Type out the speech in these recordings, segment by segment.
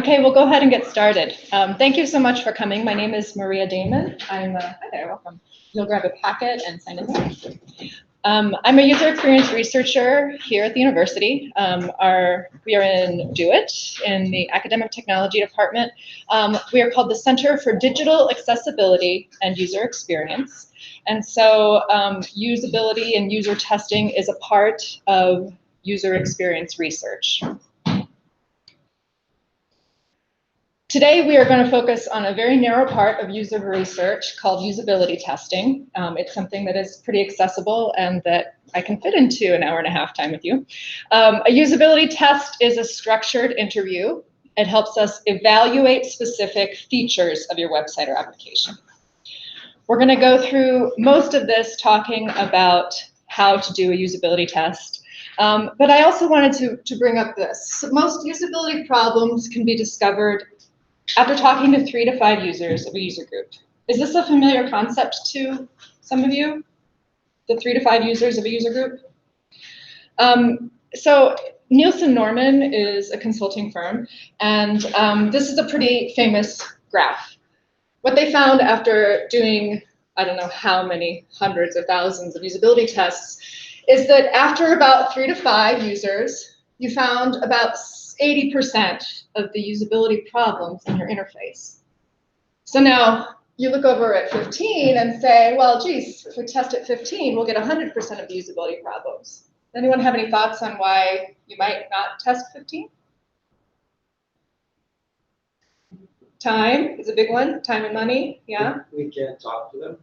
Okay, we'll go ahead and get started. Thank you so much for coming. My name is Maria Damon. Hi there, welcome. You'll grab a packet and sign in. I'm a user experience researcher here at the university. We are in DO-IT in the Academic Technology Department. We are called the Center for Digital Accessibility and User Experience. And so usability and user testing is a part of user experience research. Today, we are going to focus on a very narrow part of user research called usability testing. It's something that is pretty accessible and that I can fit into an hour and a half time with you. A usability test is a structured interview. It helps us evaluate specific features of your website or application. We're going to go through most of this talking about how to do a usability test. But I also wanted to bring up this. So most usability problems can be discovered after talking to 3 to 5 users of a user group. Is this a familiar concept to some of you? The 3 to 5 users of a user group? So Nielsen Norman is a consulting firm, and this is a pretty famous graph. What they found after doing, I don't know how many hundreds of thousands of usability tests, is that after about 3 to 5 users, you found about 80% of the usability problems in your interface. So now you look over at 15 and say, well, geez, if we test at 15, we'll get 100% of the usability problems. Anyone have any thoughts on why you might not test 15? Time is a big one. Time and money, yeah? We can't talk to them.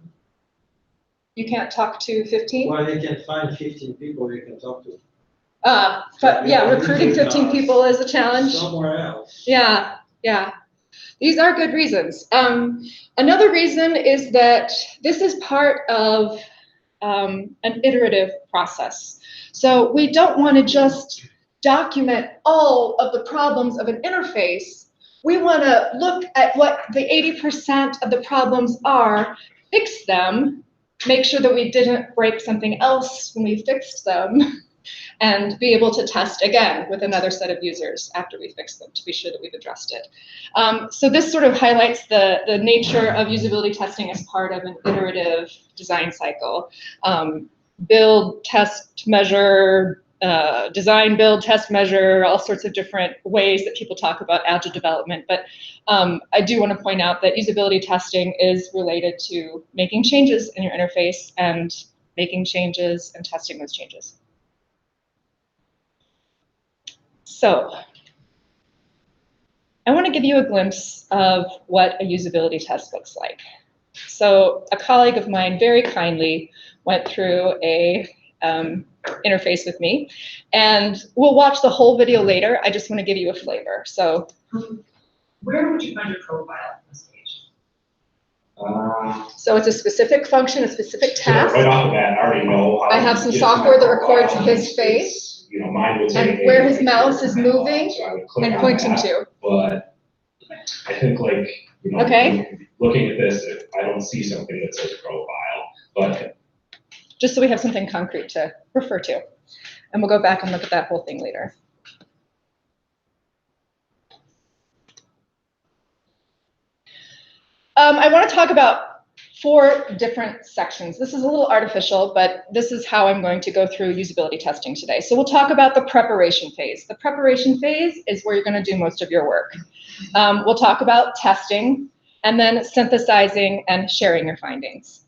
You can't talk to 15? Well, you can find 15 people you can talk to. But yeah, recruiting 15 people is a challenge. Somewhere else. Yeah. These are good reasons. Another reason is that this is part of an iterative process. So we don't want to just document all of the problems of an interface. We want to look at what the 80% of the problems are, fix them, make sure that we didn't break something else when we fixed them, and be able to test again with another set of users after we fix them to be sure that we've addressed it. So this sort of highlights the nature of usability testing as part of an iterative design cycle. Build, test, measure, design, build, test, measure, all sorts of different ways that people talk about agile development. But I do want to point out that usability testing is related to making changes in your interface and making changes and testing those changes. So I want to give you a glimpse of what a usability test looks like. So a colleague of mine very kindly went through a interface with me, and we'll watch the whole video later. I just want to give you a flavor. So where would you find your profile on this page? So it's a specific function, a specific task. Right off the bat, I already know. I have some software that records his face. You know, mine would and where his mouse is moving and pointing to. But I think, like, you know, looking at this, if I don't see something that says profile, but just so we have something concrete to refer to, and we'll go back and look at that whole thing later. I want to talk about 4 different sections. This is a little artificial, but this is how I'm going to go through usability testing today. So we'll talk about the preparation phase. The preparation phase is where you're going to do most of your work. We'll talk about testing, and then synthesizing and sharing your findings.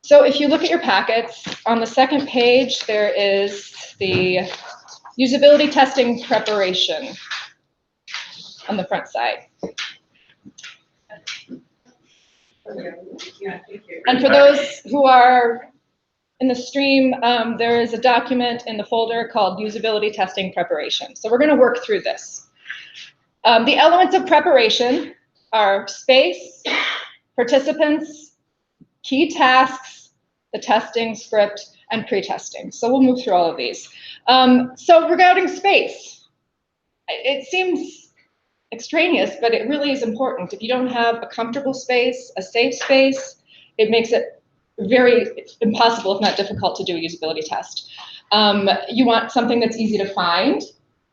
So if you look at your packets, on the second page, there is the usability testing preparation on the front side. And for those who are in the stream, there is a document in the folder called Usability Testing Preparation. So we're going to work through this. The elements of preparation are space, participants, key tasks, the testing script, and pre-testing. So we'll move through all of these. So regarding space, it seems extraneous, but it really is important. If you don't have a comfortable space, a safe space, it makes it very impossible, if not difficult, to do a usability test. You want something that's easy to find.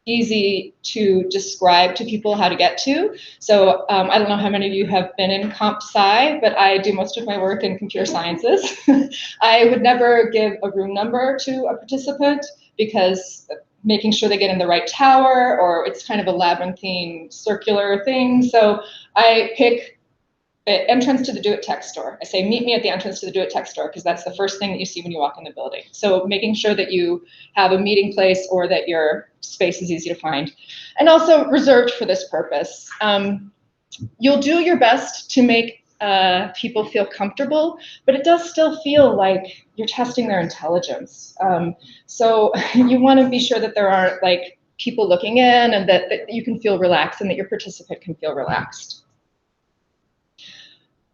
easy to describe to people how to get to. So I don't know how many of you have been in comp sci, but I do most of my work in computer sciences. I would never give a room number to a participant because making sure they get in the right tower, or it's kind of a labyrinthine circular thing. So I pick the entrance to the Do It Tech store. I say, meet me at the entrance to the Do It Tech store, because that's the first thing that you see when you walk in the building. So making sure that you have a meeting place or that your space is easy to find. And also reserved for this purpose. You'll do your best to make people feel comfortable, but it does still feel like you're testing their intelligence. So you want to be sure that there aren't like people looking in, and that you can feel relaxed and that your participant can feel relaxed.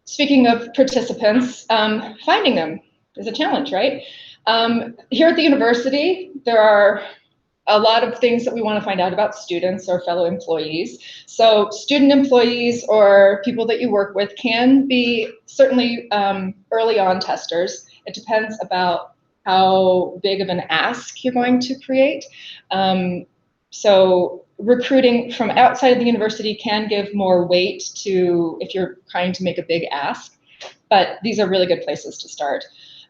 Speaking of participants, finding them is a challenge, right? Here at the university, there are a lot of things that we want to find out about students or fellow employees. So student employees or people that you work with can be certainly early on testers. It depends about how big of an ask you're going to create. So recruiting from outside of the university can give more weight to if you're trying to make a big ask, but these are really good places to start.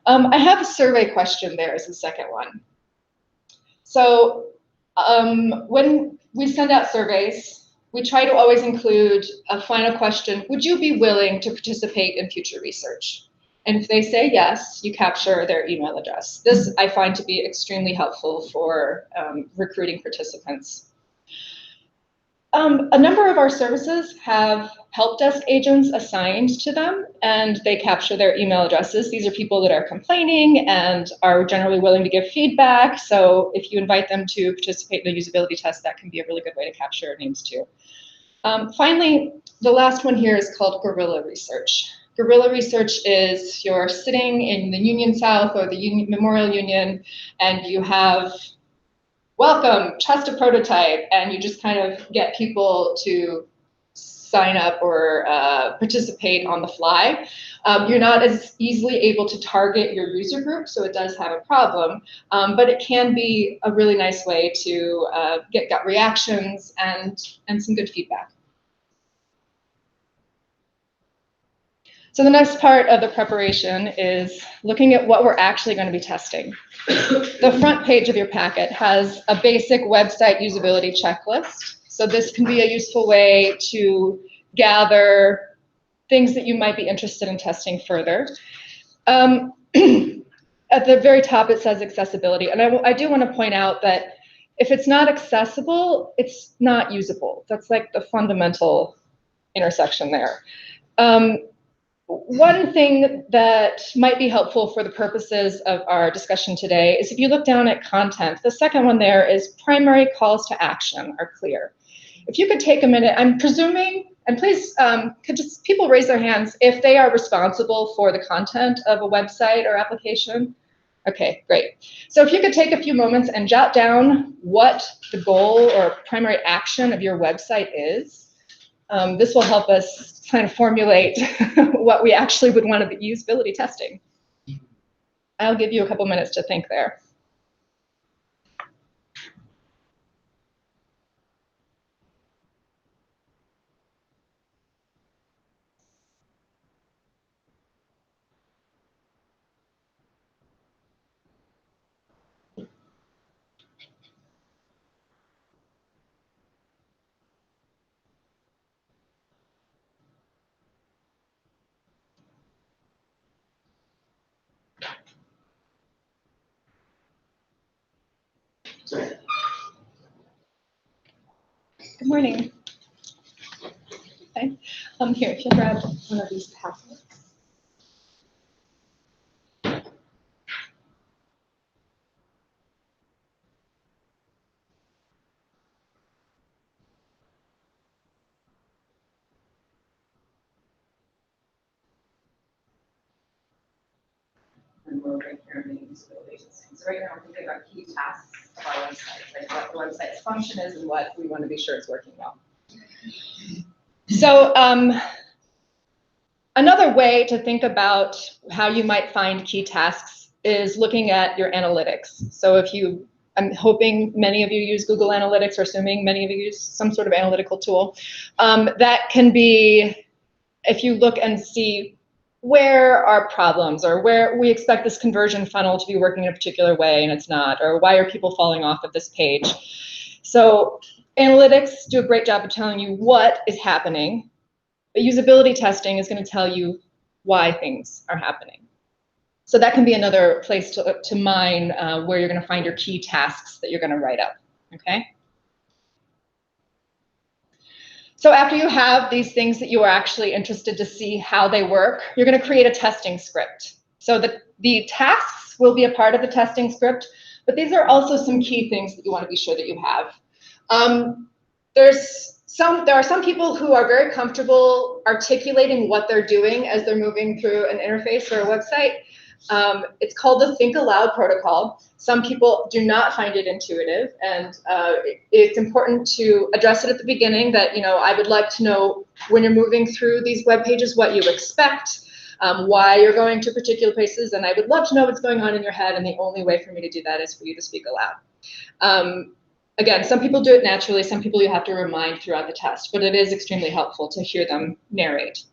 I have a survey question there as the second one. So when we send out surveys, we try to always include a final question: would you be willing to participate in future research? And if they say yes, you capture their email address. This I find to be extremely helpful for recruiting participants. A number of our services have help desk agents assigned to them, and they capture their email addresses. These are people that are complaining and are generally willing to give feedback. So if you invite them to participate in the usability test, that can be a really good way to capture names too. Finally, the last one here is called guerrilla research. Guerrilla research is you're sitting in the Union South or the Memorial Union, and you have, welcome, test a prototype, and you just kind of get people to sign up or participate on the fly. You're not as easily able to target your user group, so it does have a problem, but it can be a really nice way to get gut reactions and some good feedback. So the next part of the preparation is looking at what we're actually going to be testing. The front page of your packet has a basic website usability checklist. So this can be a useful way to gather things that you might be interested in testing further. At the very top, it says accessibility. And I do want to point out that if it's not accessible, it's not usable. That's like the fundamental intersection there. One thing that might be helpful for the purposes of our discussion today is if you look down at content, the second one there is primary calls to action are clear. If you could take a minute, I'm presuming, and please, could just people raise their hands if they are responsible for the content of a website or application? Okay, great. So if you could take a few moments and jot down what the goal or primary action of your website is. This will help us kind of formulate what we actually would want to be usability testing. I'll give you a couple minutes to think there. Good morning. Okay. Here, if you'll grab one of these packets. And we're right here in the usability testing. So right now I'm thinking about key tasks of our website, like what the website's function is and what we want to be sure it's working well. So another way to think about how you might find key tasks is looking at your analytics. So if you, I'm hoping many of you use Google Analytics, or assuming many of you use some sort of analytical tool. That can be, if you look and see where are problems, or where we expect this conversion funnel to be working in a particular way and it's not, or why are people falling off of this page. So analytics do a great job of telling you what is happening, but usability testing is going to tell you why things are happening. So that can be another place to mine where you're going to find your key tasks that you're going to write up, okay? So after you have these things that you are actually interested to see how they work, you're going to create a testing script. So the tasks will be a part of the testing script, but these are also some key things that you want to be sure that you have. There are some people who are very comfortable articulating what they're doing as they're moving through an interface or a website. It's called the Think Aloud protocol. Some people do not find it intuitive, and it's important to address it at the beginning that, you know, I would like to know when you're moving through these web pages what you expect, why you're going to particular places, and I would love to know what's going on in your head, and the only way for me to do that is for you to speak aloud. Again, some people do it naturally, some people you have to remind throughout the test, but it is extremely helpful to hear them narrate.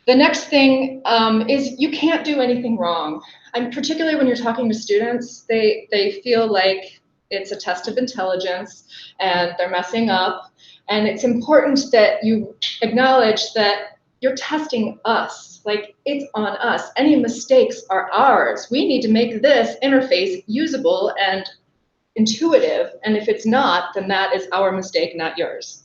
The next thing is you can't do anything wrong. And particularly when you're talking to students, they feel like it's a test of intelligence and they're messing up. And it's important that you acknowledge that you're testing us, like it's on us. Any mistakes are ours. We need to make this interface usable and intuitive. And if it's not, then that is our mistake, not yours.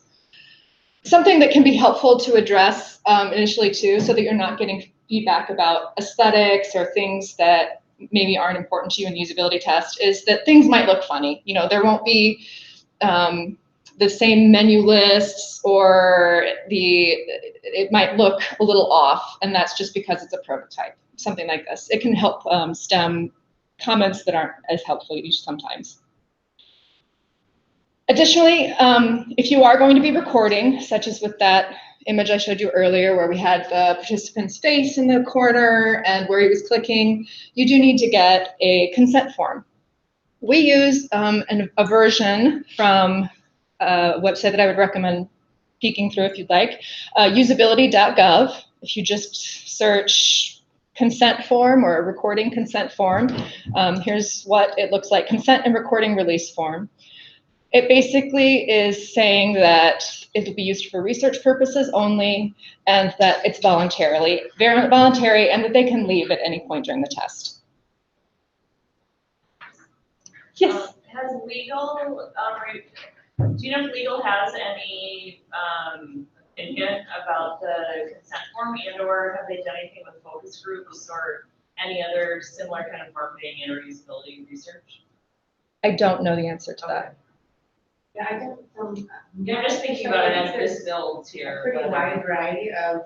Something that can be helpful to address initially too, so that you're not getting feedback about aesthetics or things that maybe aren't important to you in the usability test, is that things might look funny. You know, there won't be the same menu lists, or it might look a little off, and that's just because it's a prototype, something like this. It can help stem comments that aren't as helpful sometimes. Additionally, if you are going to be recording, such as with that image I showed you earlier where we had the participant's face in the corner and where he was clicking, you do need to get a consent form. We use a version from a website that I would recommend peeking through if you'd like, usability.gov. If you just search consent form or recording consent form, here's what it looks like: consent and recording release form. It basically is saying that it will be used for research purposes only, and that it's voluntary, and that they can leave at any point during the test. Yes? Has legal, do you know if legal has any opinion about the consent form, and/or have they done anything with focus groups or any other similar kind of marketing and or usability research? I don't know the answer to that. Yeah, I don't, Yeah, I'm just thinking about it as this builds here. a pretty wide variety of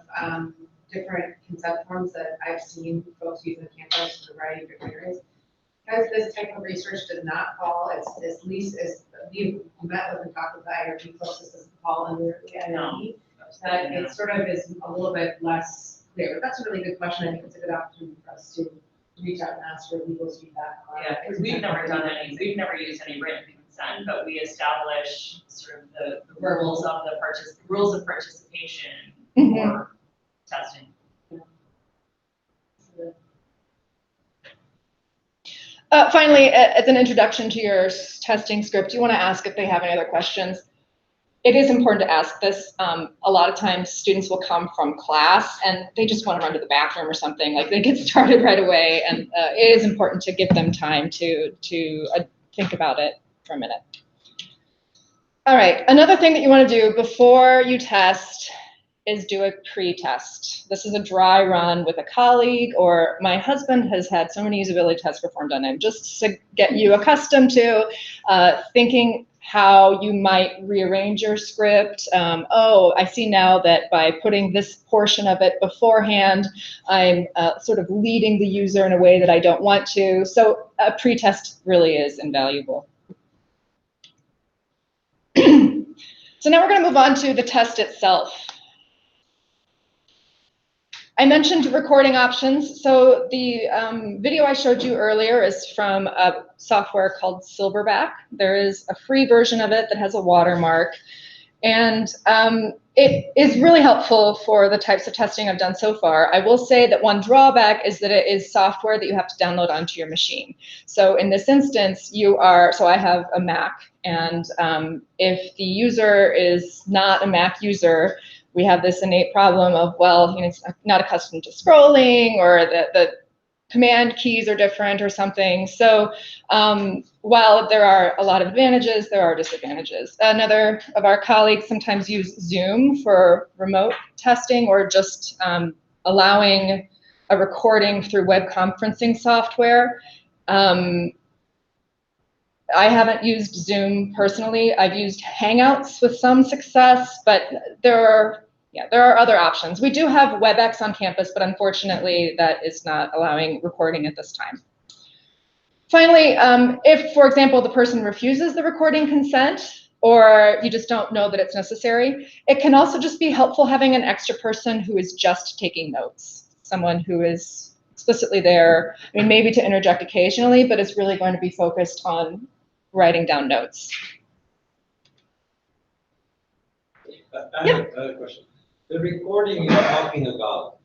different consent forms that I've seen folks use on campus in a variety of different areas. Because this type of research does not fall, it's at least as we've met with and talked with the IRB folks, this doesn't fall under the IRB. That it sort of is a little bit less clear. But that's a really good question. I think it's a good opportunity for us to reach out and ask for legal feedback. Yeah, because we've never used any written consent, but we establish sort of the rules of participation for testing. Finally, as an introduction to your testing script, you want to ask if they have any other questions. It is important to ask this. A lot of times students will come from class and they just want to run to the bathroom or something. Like, they get started right away, and it is important to give them time to think about it for a minute. All right, another thing that you want to do before you test is do a pre-test. This is a dry run with a colleague, or my husband has had so many usability tests performed on him, just to get you accustomed to thinking how you might rearrange your script. Oh, I see now that by putting this portion of it beforehand, I'm sort of leading the user in a way that I don't want to. So a pre-test really is invaluable. So now we're going to move on to the test itself. I mentioned recording options. So the video I showed you earlier is from a software called Silverback. There is a free version of it that has a watermark. And it is really helpful for the types of testing I've done so far. I will say that one drawback is that it is software that you have to download onto your machine. So in this instance, so I have a Mac, and if the user is not a Mac user, we have this innate problem of, well, it's not accustomed to scrolling, or the command keys are different or something. So while there are a lot of advantages, there are disadvantages. Another of our colleagues sometimes use Zoom for remote testing, or just allowing a recording through web conferencing software. I haven't used Zoom personally. I've used Hangouts with some success, but there are other options. We do have WebEx on campus, but unfortunately that is not allowing recording at this time. Finally, if, for example, the person refuses the recording consent, or you just don't know that it's necessary, it can also just be helpful having an extra person who is just taking notes, someone who is explicitly there, maybe to interject occasionally, but is really going to be focused on writing down notes. I have a question. The recording you're talking about,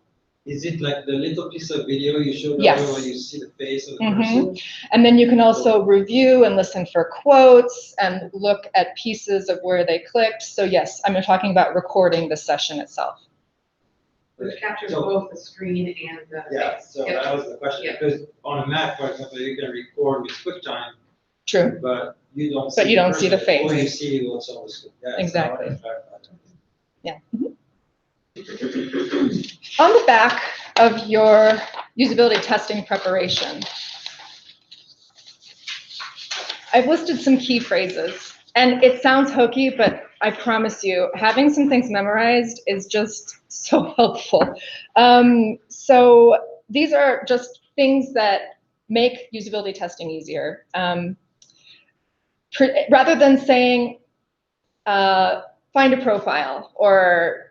is it like the little piece of video you showed Yes. earlier where you see the face of the person? And then you can also review and listen for quotes and look at pieces of where they clicked. So yes, I'm talking about recording the session itself. Which captures both the screen and the Yeah, face. so Yep. that was the question, Yep. because on a Mac, for example, you can record with QuickTime, True. but you don't see But you don't see the person, or face. you see what's on the screen. Yeah, so I Exactly. wanted to clarify that. Yeah. On the back of your usability testing preparation, I've listed some key phrases. And it sounds hokey, but I promise you, having some things memorized is just so helpful. So these are just things that make usability testing easier. Rather than saying, find a profile, or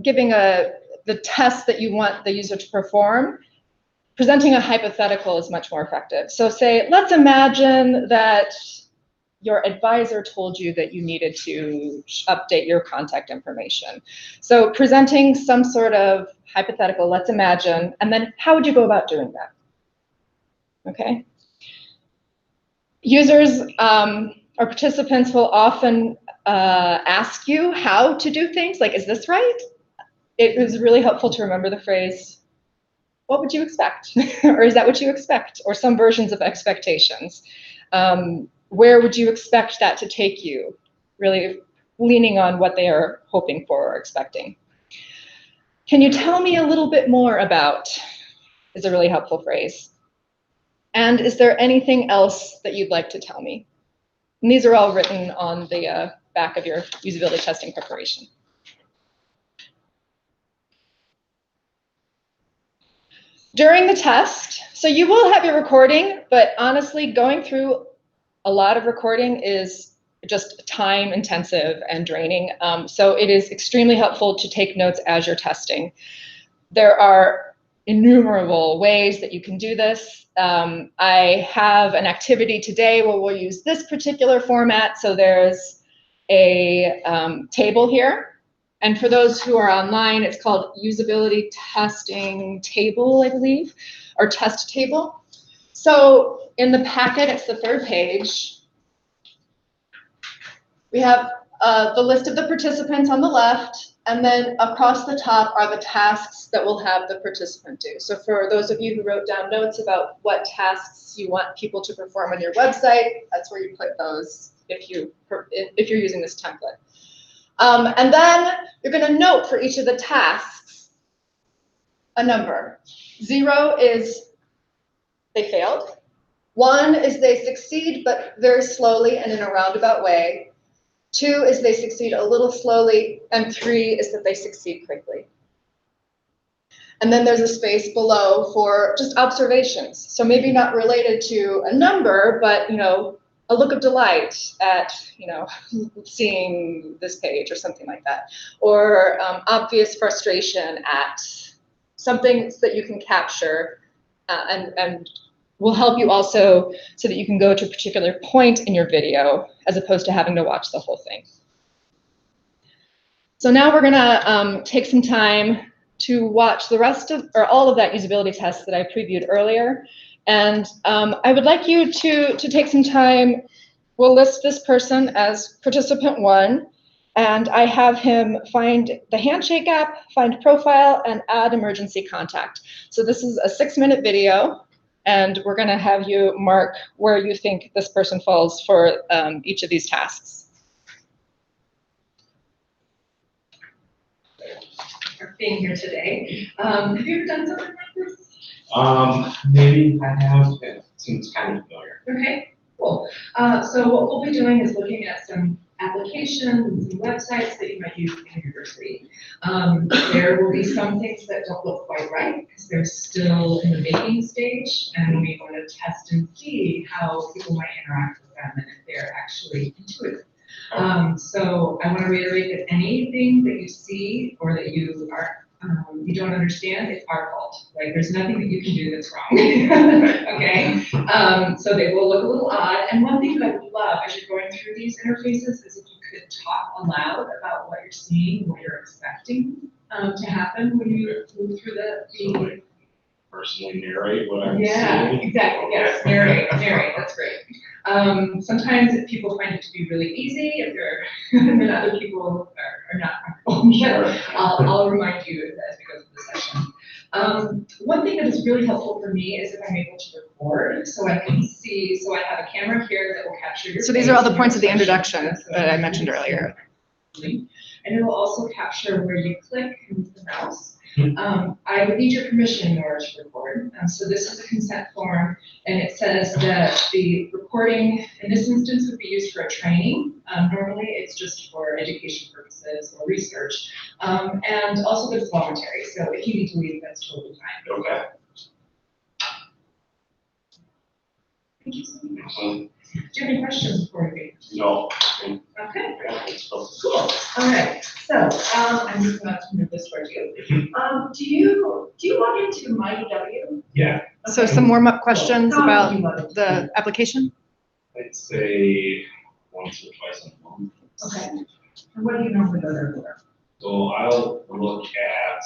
giving the test that you want the user to perform, presenting a hypothetical is much more effective. So say, let's imagine that your advisor told you that you needed to update your contact information. So presenting some sort of hypothetical, let's imagine, and then how would you go about doing that? Okay. Users or participants will often ask you how to do things, like, is this right? It was really helpful to remember the phrase, what would you expect? Or is that what you expect? Or some versions of expectations. Where would you expect that to take you? Really leaning on what they are hoping for or expecting. Can you tell me a little bit more about, is a really helpful phrase. And is there anything else that you'd like to tell me? And these are all written on the back of your usability testing preparation. During the test, so you will have your recording, but honestly, going through a lot of recording is just time intensive and draining. So it is extremely helpful to take notes as you're testing. There are innumerable ways that you can do this. I have an activity today where we'll use this particular format. So there's a table here. And for those who are online, it's called usability testing table, I believe, or test table. So in the packet, it's the third page. We have the list of the participants on the left, and then across the top are the tasks that we'll have the participant do. So for those of you who wrote down notes about what tasks you want people to perform on your website, that's where you put those if you're using this template. And then you're going to note for each of the tasks a number. 0 is they failed. 1 is they succeed, but very slowly and in a roundabout way. 2 is they succeed a little slowly, and 3 is that they succeed quickly. And then there's a space below for just observations. So maybe not related to a number, but a look of delight at seeing this page or something like that, or obvious frustration at something that you can capture and will help you also so that you can go to a particular point in your video as opposed to having to watch the whole thing. So now we're gonna take some time to watch the rest of, or all of that usability test that I previewed earlier. And I would like you to take some time. We'll list this person as participant 1, and I have him find the Handshake app, find profile, and add emergency contact. So this is a 6-minute video, and we're gonna have you mark where you think this person falls for each of these tasks. For being here today. Have you ever done something like this? Maybe I have, it seems kind of familiar. Okay, cool. So what we'll be doing is looking at some applications and some websites that you might use in university. There will be some things that don't look quite right because they're still in the making stage, and we want to test and see how people might interact with them and if they're actually intuitive. So I want to reiterate that anything that you see or that you are you don't understand, it's our fault. Like there's nothing that you can do that's wrong. Okay. So they will look a little odd. And one thing that I would love as you're going through these interfaces is if you could talk aloud about what you're seeing, what you're expecting to happen when you move through the. So like personally narrate what I'm Yeah, seeing. exactly. Yes, narrate. That's great. Sometimes people find it to be really easy if they're, and then other people are not comfortable. Sure. I'll remind you as we go through the session. One thing that is really helpful for me is if I'm able to record, so I can see, so I have a camera here that will capture your So these are all the face points of the and your introduction expression. that I mentioned earlier. And it will also capture where you click and move the mouse. I would need your permission in order to record. So this is a consent form, and it says that the recording in this instance would be used for a training. Normally it's just for education purposes or research. And also that it's voluntary, so if you need to leave, that's totally fine. Okay. Thank you so much. Do you have any questions before we begin? No. Okay. Yeah, it's cool. Cool. All right. So I'm just about to move this towards you. Do you log into MyEW? Yeah, So some warm-up questions How about do you log into the application? I'd say once or twice a month. Okay. And what do you normally go there for? So I'll look at,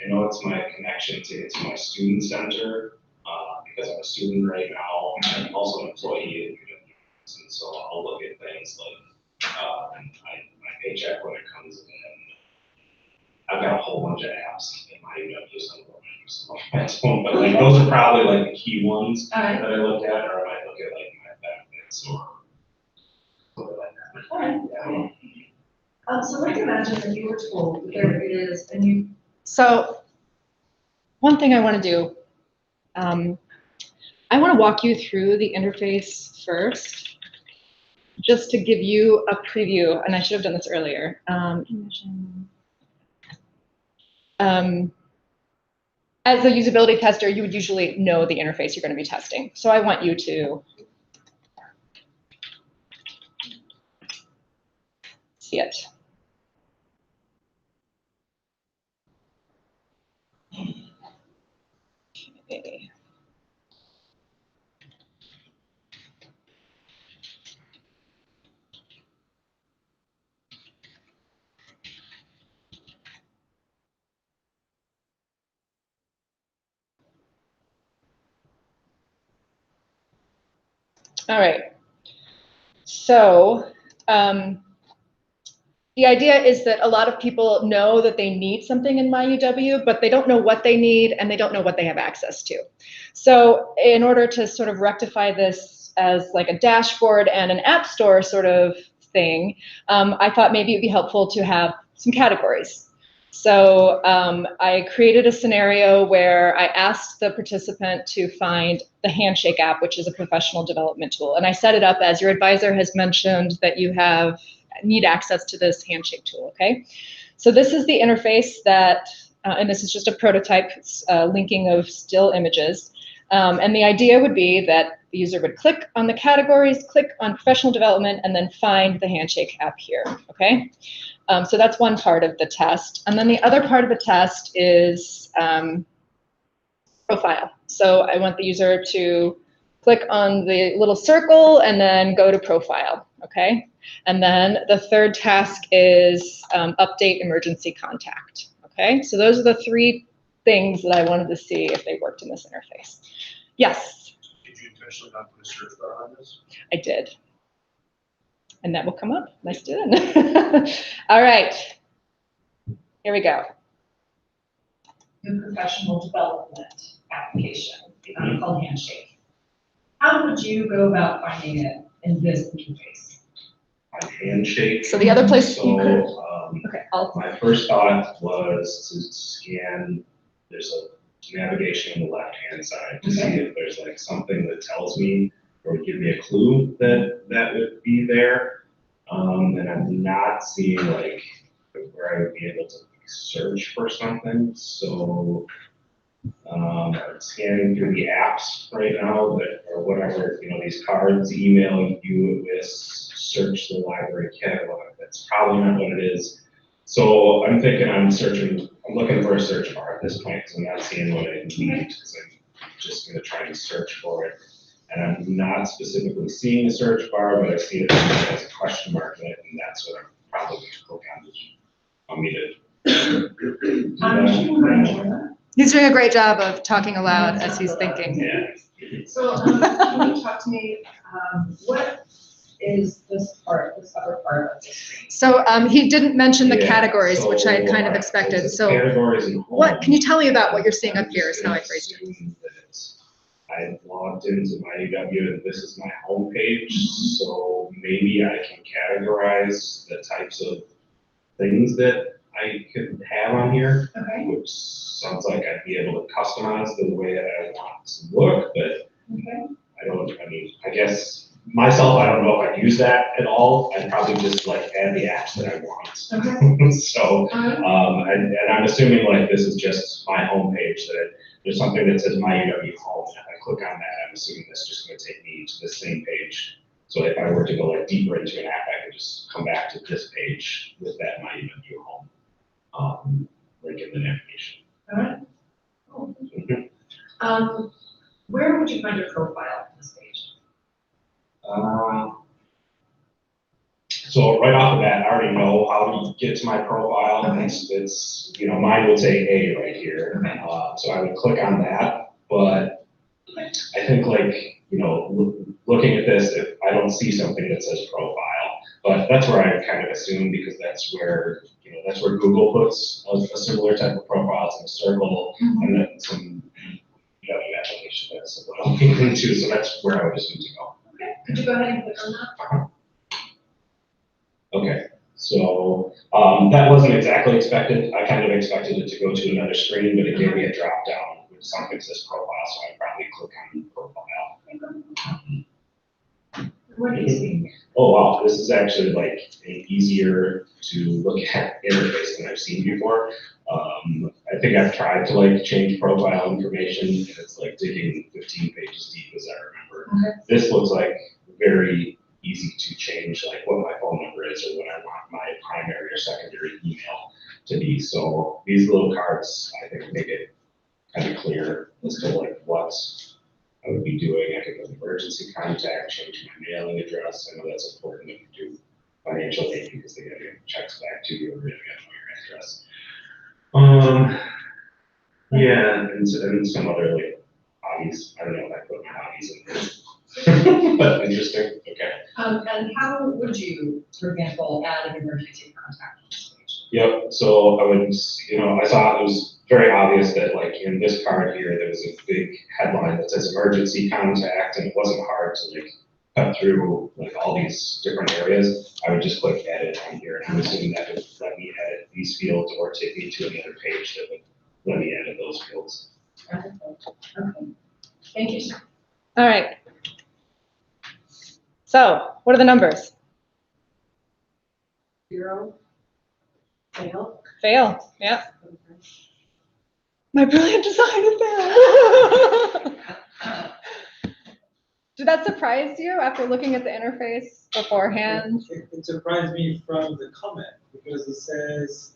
I know it's my connection to get to my student center, because I'm a student right now. I'm also an employee at UW, and so I'll look at things like my paycheck when it comes in. I've got a whole bunch of apps in my UW, so I don't, but like those are probably like the key ones All right. that I look at, or I might look at like my benefits or something like that. All right. Yeah. So let's imagine that you were told that there is a new. So one thing I want to do, I want to walk you through the interface first, just to give you a preview, and I should have done this earlier. As a usability tester, you would usually know the interface you're going to be testing. So I want you to see it. Okay. All right. So the idea is that a lot of people know that they need something in MyUW, but they don't know what they need and they don't know what they have access to. So in order to sort of rectify this as like a dashboard and an app store sort of thing, I thought maybe it'd be helpful to have some categories. So I created a scenario where I asked the participant to find the Handshake app, which is a professional development tool. And I set it up as your advisor has mentioned that you need access to this Handshake tool, okay? So this is the interface that, and this is just a prototype linking of still images. And the idea would be that the user would click on the categories, click on professional development, and then find the Handshake app here, okay? So that's one part of the test. And then the other part of the test is profile. So I want the user to click on the little circle and then go to profile, okay? And then the third task is update emergency contact, okay? So those are the three things that I wanted to see if they worked in this interface. Yes? Did you intentionally not put a search bar on this? I did. And that will come up. Nice doing. All right. Here we go. The professional development application, called Handshake. How would you go about finding it in this interface? On Handshake. So the other place you could. So, Okay. my first thought was to scan, there's a navigation on the left-hand side to see if there's like something that tells me or would give me a clue that that would be there. And I'm not seeing like where I would be able to search for something. So I'm scanning through the apps right now that or whatever, you know, these cards, email, you with search the library catalog. That's probably not what it is. So I'm thinking I'm looking for a search bar at this point because I'm not seeing what I need because I'm just going to try and search for it. And I'm not specifically seeing a search bar, but I see it as a question mark in it, and that's what I'm probably going to click on. Did you want me to? He's doing a great job of talking aloud as he's thinking. Yeah. So, can you talk to me, what is this other part of the screen? So he didn't mention the Yeah, categories, which I so, kind of expected. it's So categories and what, can you tell me about what you're seeing up here is how I phrased it. I logged into my UW and this is my homepage, so maybe I can categorize the types of things that I could have on here, Okay. which sounds like I'd be able to customize the way that I want to look, but Okay. I guess myself, I don't know if I'd use that at all. I'd probably just like add the apps that I want. Okay. So, and I'm assuming like this is just my homepage that there's something that says my UW home. If I click on that, I'm assuming that's just going to take me to the same page. So if I were to go like deeper into an app, I could just come back to this page with that my UW home link in the navigation. All right. Cool. Where would you find your profile on this page? So right off the bat, I already know how to get to my profile. Okay. It's you know, mine would say A right here. Okay. So I would click on that, but I think like, you know, looking at this, if I don't see something that says profile, but that's where I kind of assume because that's where, you know, that's where Google puts a similar type of profile. It's in a circle and then some application that's what I'm looking into. So that's where I would assume to go. Okay. Could you go ahead and click on that? Okay, so that wasn't exactly expected. I kind of expected it to go to another screen, but it gave me a drop down with something that says profile, so I'd probably click on profile. What do you see? Oh wow, this is actually like an easier to look at interface than I've seen before. I think I've tried to like change profile information, and it's like digging 15 pages deep as I remember. Okay. This looks like very easy to change, like what my phone number is or what I want my primary or secondary email to be. So these little cards, I think, make it kind of clear as to like what I would be doing. I could go to emergency contact, change my mailing address. I know that's important when you do financial aid because they get your checks back to you or they know your address. Yeah, and some other like hobbies. I don't know if I put my hobbies in there. But interesting, okay. And how would you, for example, add an emergency contact on this page? Yep, so I would, you know, I saw it was very obvious that like in this card here, there was a big headline that says emergency contact, and it wasn't hard to like cut through like all these different areas. I would just click edit on here, and I'm assuming that would let me edit these fields or take me to another page that would let me edit those fields. Okay. Thank you, sir. All right. So what are the numbers? 0, fail. Fail, yeah. My brilliant design is failed. Did that surprise you after looking at the interface beforehand? It surprised me from the comment, because it says,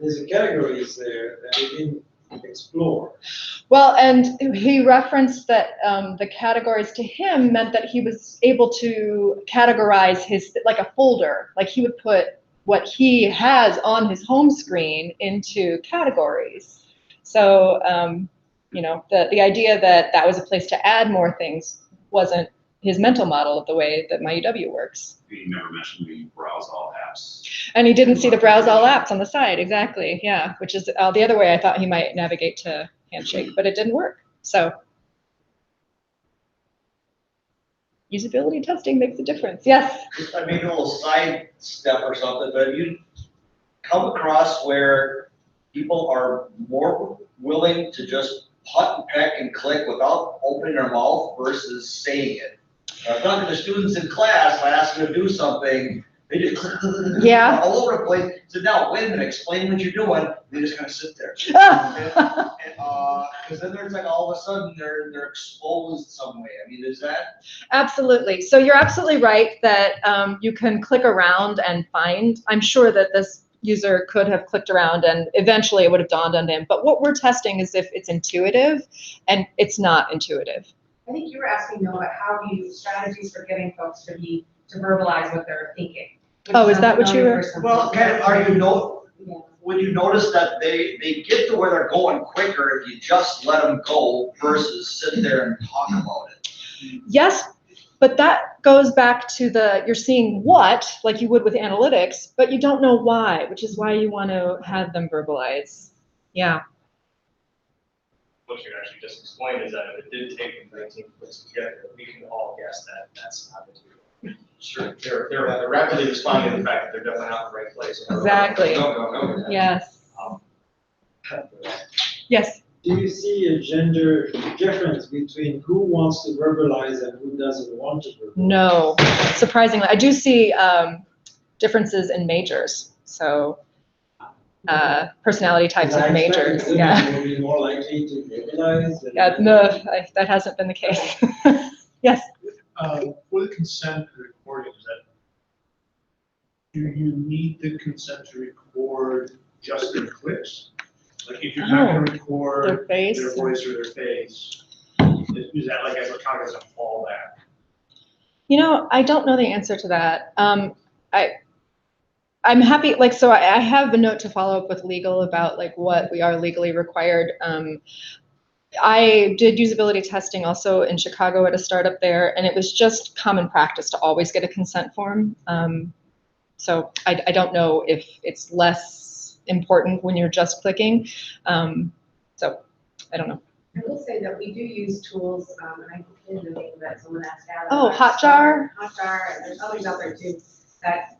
there's a categories there that we didn't explore. Well, and he referenced that the categories to him meant that he was able to categorize his, like a folder, like he would put what he has on his home screen into categories. So, you know, the idea that that was a place to add more things wasn't his mental model of the way that MyUW works. He never mentioned the browse all apps. And he didn't see the browse all apps on the side, exactly, yeah, which is the other way I thought he might navigate to Handshake, but it didn't work, so. Usability testing makes a difference, yes. Just, I mean, a little side step or something, but you come across where people are more willing to just putt and peck and click without opening their mouth versus saying it. I'm talking to students in class, I ask them to do something, they just click, click, click, click, Yeah. all over the place. So now, wait a minute, explain what you're doing. They just kind of sit there. Because then there's like all of a sudden they're exposed some way. I mean, is that? Absolutely. So you're absolutely right that you can click around and find. I'm sure that this user could have clicked around and eventually it would have dawned on him. But what we're testing is if it's intuitive, and it's not intuitive. I think you were asking, though, about how do you use strategies for getting folks to verbalize what they're thinking. Oh, is that what you were? Well, kind of, are you Yeah. when you notice that they get to where they're going quicker if you just let them go versus sit there and talk about it? Yes, but that goes back to you're seeing what, like you would with analytics, but you don't know why, which is why you want to have them verbalize. Yeah. What you actually just explained is that if it did take them 19 clicks to get there, we can all guess that that's not the two. Sure, they're rapidly responding to the fact that they're definitely not in the right place. Exactly. No. Yes. Yes. Do you see a gender difference between who wants to verbalize and who doesn't want to verbalize? No, surprisingly, I do see differences in majors. So personality types of majors. Yeah. Will be more likely to verbalize. Yeah. No, that hasn't been the case. Yes. For the consent recording, is that, do you need the consent to record just their clicks? Like if you're not gonna record Their face. their voice or their face, is that like as a kind of as a fallback? You know, I don't know the answer to that. I'm happy, like, so I have a note to follow up with legal about like what we are legally required. I did usability testing also in Chicago at a startup there, and it was just common practice to always get a consent form. So I don't know if it's less important when you're just clicking. So I don't know. I will say that we do use tools, and I think the name that someone asked Adam. Oh, Hotjar? Hotjar, and there's others out there too, that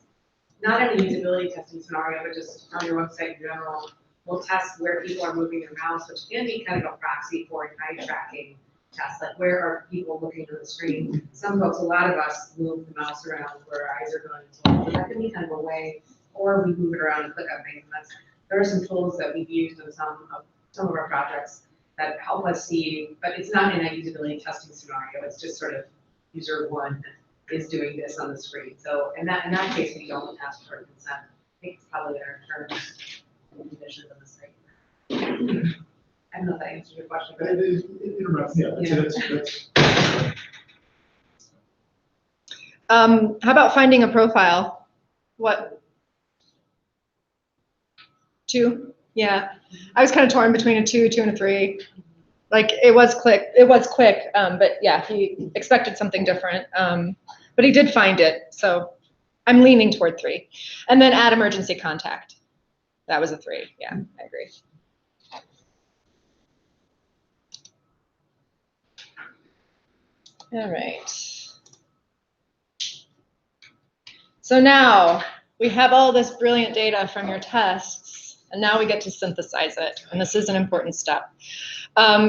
not in a usability testing scenario, but just on your website in general, will test where people are moving their mouse, which can be kind of a proxy for an eye tracking test, like where are people looking at the screen? Some folks, a lot of us move the mouse around where our eyes are going as well, so that can be kind of a way, or we move it around and click on things, and there are some tools that we've used in some of our projects that help us see, but it's not in a usability testing scenario, it's just sort of user one is doing this on the screen. So in that case, we don't ask for consent. I think it's probably our terms and conditions on the screen. I don't know if that answers your question, but How about finding a profile? What? 2? Yeah. I was kind of torn between a 2 and a 3. Like it was quick, but yeah, he expected something different. But he did find it, so I'm leaning toward 3. And then add emergency contact. That was a 3. Yeah, I agree. All right. So now we have all this brilliant data from your tests, and now we get to synthesize it, and this is an important step.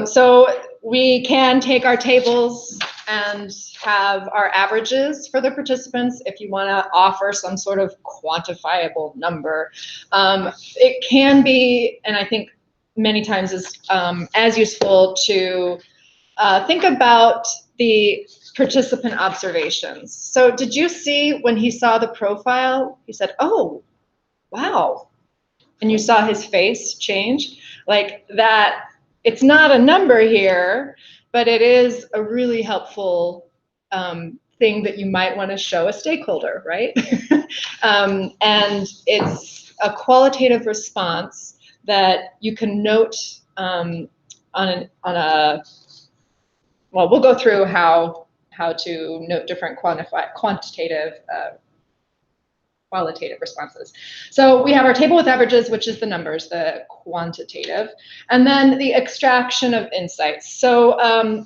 So we can take our tables and have our averages for the participants if you want to offer some sort of quantifiable number. It can be, and I think many times is as useful to think about the participant observations. So did you see when he saw the profile, he said, oh, wow. And you saw his face change? Like that, it's not a number here, but it is a really helpful thing that you might want to show a stakeholder, right? And it's a qualitative response that you can note on a, well, we'll go through how to note different quantitative qualitative responses. So we have our table with averages, which is the numbers, the quantitative, and then the extraction of insights. So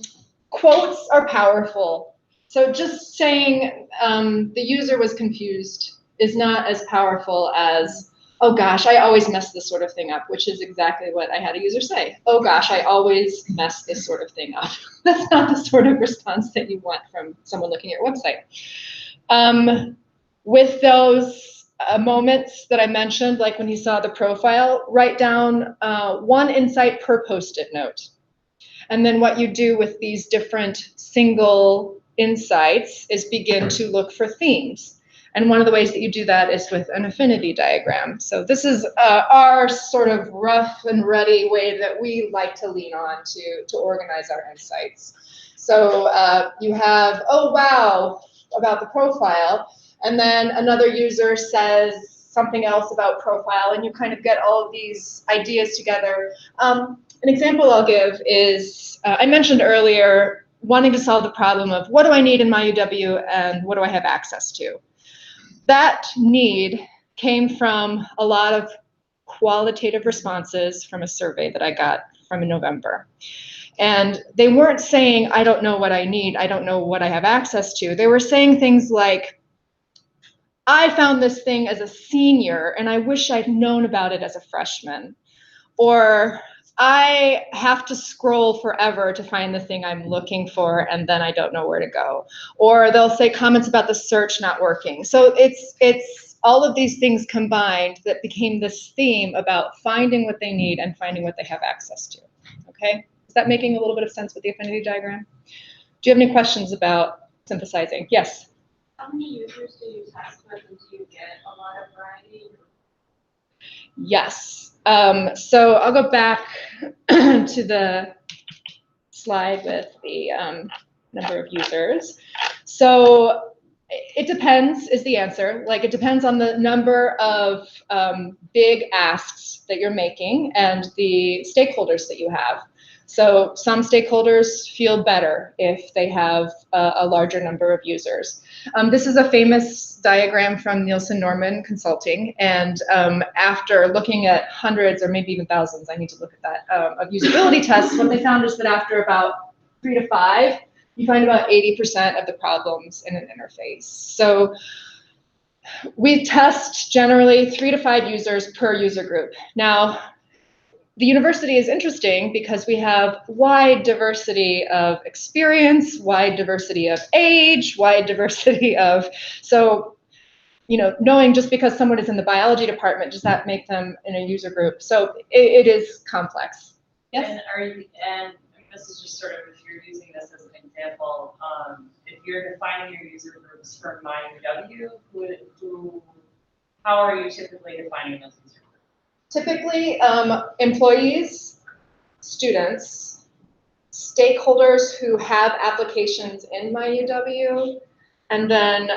quotes are powerful. So just saying the user was confused is not as powerful as, oh gosh, I always mess this sort of thing up, which is exactly what I had a user say. Oh gosh, I always mess this sort of thing up. That's not the sort of response that you want from someone looking at your website. With those moments that I mentioned, like when he saw the profile, write down one insight per Post-it note. And then what you do with these different single insights is begin to look for themes. And one of the ways that you do that is with an affinity diagram. So this is our sort of rough and ready way that we like to lean on to organize our insights. So you have, oh wow, about the profile, and then another user says something else about profile, and you kind of get all of these ideas together. An example I'll give is, I mentioned earlier, wanting to solve the problem of what do I need in my UW and what do I have access to? That need came from a lot of qualitative responses from a survey that I got from in November. And they weren't saying, I don't know what I need, I don't know what I have access to. They were saying things like, I found this thing as a senior and I wish I'd known about it as a freshman. Or I have to scroll forever to find the thing I'm looking for and then I don't know where to go. Or they'll say comments about the search not working. So it's all of these things combined that became this theme about finding what they need and finding what they have access to. Okay? Is that making a little bit of sense with the affinity diagram? Do you have any questions about synthesizing? Yes? How many users do you test with, and do you get a lot of variety? Yes. So I'll go back to the slide with the number of users. So it depends is the answer. Like it depends on the number of big asks that you're making and the stakeholders that you have. So some stakeholders feel better if they have a larger number of users. This is a famous diagram from Nielsen Norman Consulting, and after looking at hundreds or maybe even thousands, I need to look at that, of usability tests, what they found is that after about 3 to 5, you find about 80% of the problems in an interface. So we test generally 3 to 5 users per user group. Now, the university is interesting because we have wide diversity of experience, wide diversity of age, wide diversity of, so, you know, knowing just because someone is in the biology department, does that make them in a user group? So it is complex. Yes? And this is just sort of, if you're using this as an example, if you're defining your user groups for MyUW, how are you typically defining those user groups? Typically, employees, students, stakeholders who have applications in MyUW, and then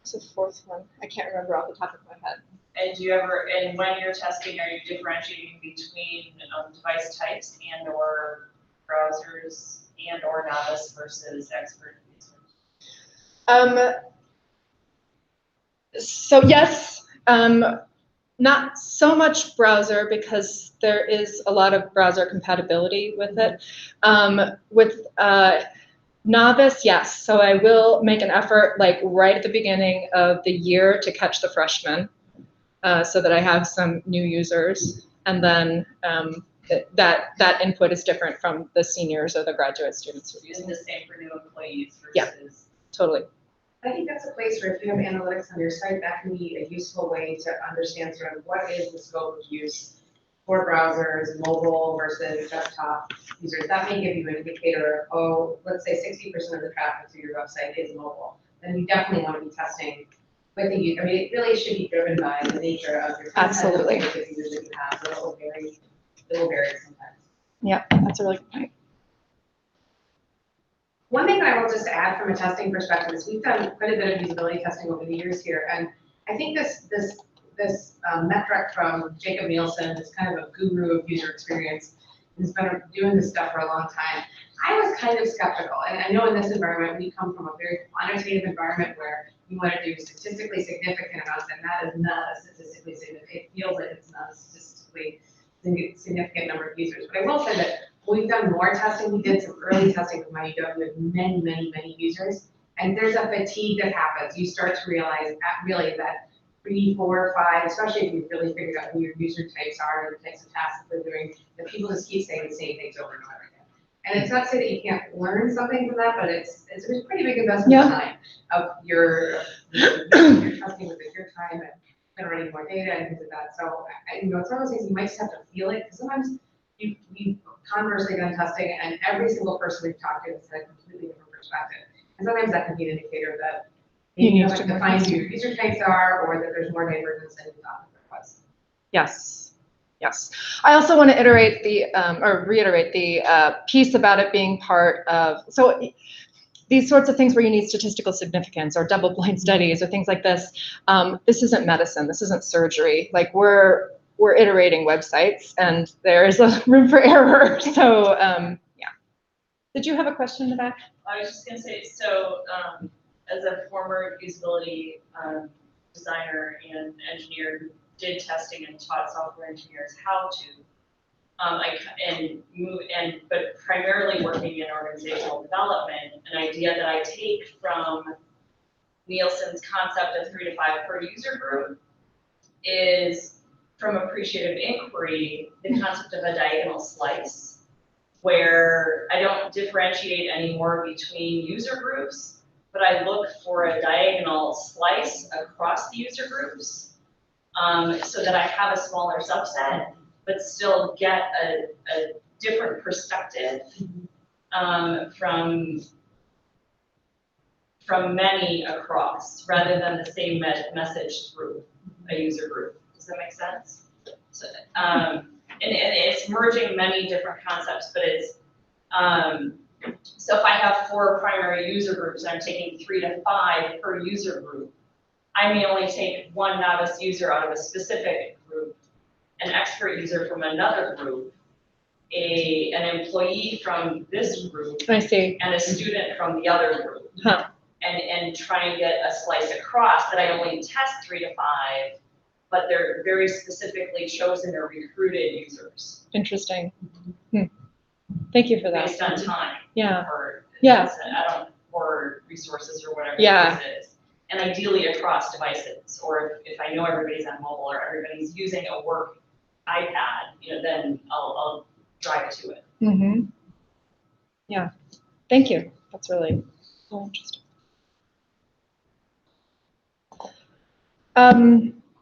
what's the fourth one? I can't remember off the top of my head. And do you ever, and when you're testing, are you differentiating between device types and or browsers and or novice versus expert users? So yes, not so much browser because there is a lot of browser compatibility with it. With novice, yes. So I will make an effort like right at the beginning of the year to catch the freshmen so that I have some new users. And then that input is different from the seniors or the graduate students who are using the same for new employees versus. Yeah, totally. I think that's a place where if you have analytics on your site, that can be a useful way to understand sort of what is the scope of use for browsers, mobile versus desktop users, that may give you an indicator of, oh, let's say 60% of the traffic to your website is mobile. Then you definitely want to be testing with the user. I mean, it really should be driven by the nature of your content. Absolutely. And the users that you have, so it will vary sometimes. Yeah, that's a really good point. One thing that I will just add from a testing perspective is we've done quite a bit of usability testing over the years here, and I think this metric from Jacob Nielsen is kind of a guru of user experience. He's been doing this stuff for a long time. I was kind of skeptical, and I know in this environment we come from a very quantitative environment where you want to do statistically significant amounts, and that is not a statistically significant. It feels like it's not a statistically significant number of users. But I will say that we've done more testing. We did some early testing with MyUW with many, many, many users, and there's a fatigue that happens. You start to realize that really that 3, 4, 5, especially if you've really figured out who your user types are and the types of tasks that they're doing, that people just keep saying the same things over and over again. And it's not to say that you can't learn something from that, but it's a pretty big investment of time of your testing with your time and generating more data and things like that. So it's one of those things you might just have to feel it, because sometimes you've conversely done testing and every single person we've talked to has had a completely different perspective. And sometimes that can be an indicator that maybe you haven't defined who your user types are, or that there's more divergence than you thought there was. Yes. Yes. I also want to reiterate the piece about it being part of, so these sorts of things where you need statistical significance or double-blind studies or things like this, this isn't medicine, this isn't surgery. Like we're iterating websites and there's a room for error. So yeah. Did you have a question in the back? I was just gonna say, so as a former usability designer and engineer who did testing and taught software engineers how to, but primarily working in organizational development, an idea that I take from Nielsen's concept of 3 to 5 per user group is from appreciative inquiry, the concept of a diagonal slice, where I don't differentiate anymore between user groups, but I look for a diagonal slice across the user groups so that I have a smaller subset, but still get a different perspective from many across, rather than the same message through a user group. Does that make sense? So, and it's merging many different concepts, but it's, so if I have 4 primary user groups and I'm taking 3 to 5 per user group, I may only take 1 novice user out of a specific group, an expert user from another group, an employee from this group, I see. and a student from the other group. Huh. And try and get a slice across that I only test 3 to 5, but they're very specifically chosen or recruited users. Interesting. Thank you for that. Based on time. Yeah. Or, Yeah. or resources or whatever Yeah. it is. And ideally across devices, or if I know everybody's on mobile or everybody's using a work iPad, then I'll drive to it. Mm-hmm. Yeah. Thank you. That's really interesting.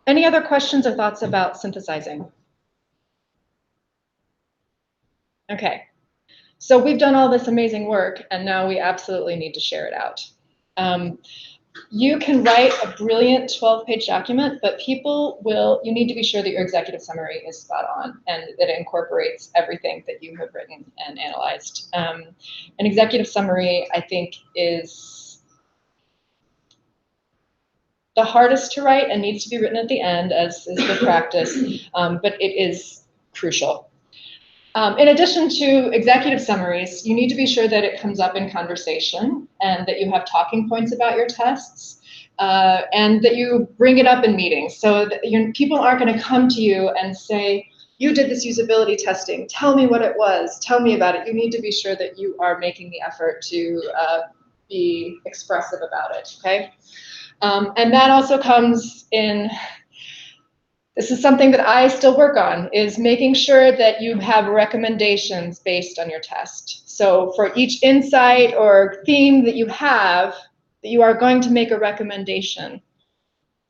Any other questions or thoughts about synthesizing? Okay, so we've done all this amazing work and now we absolutely need to share it out. You can write a brilliant 12-page document, but you need to be sure that your executive summary is spot on and that it incorporates everything that you have written and analyzed. An executive summary, I think, is the hardest to write and needs to be written at the end, as is the practice, but it is crucial. In addition to executive summaries, you need to be sure that it comes up in conversation and that you have talking points about your tests and that you bring it up in meetings so that people aren't going to come to you and say, you did this usability testing, tell me what it was, tell me about it. You need to be sure that you are making the effort to be expressive about it, okay? And that also comes in, this is something that I still work on, is making sure that you have recommendations based on your test. So for each insight or theme that you have, that you are going to make a recommendation,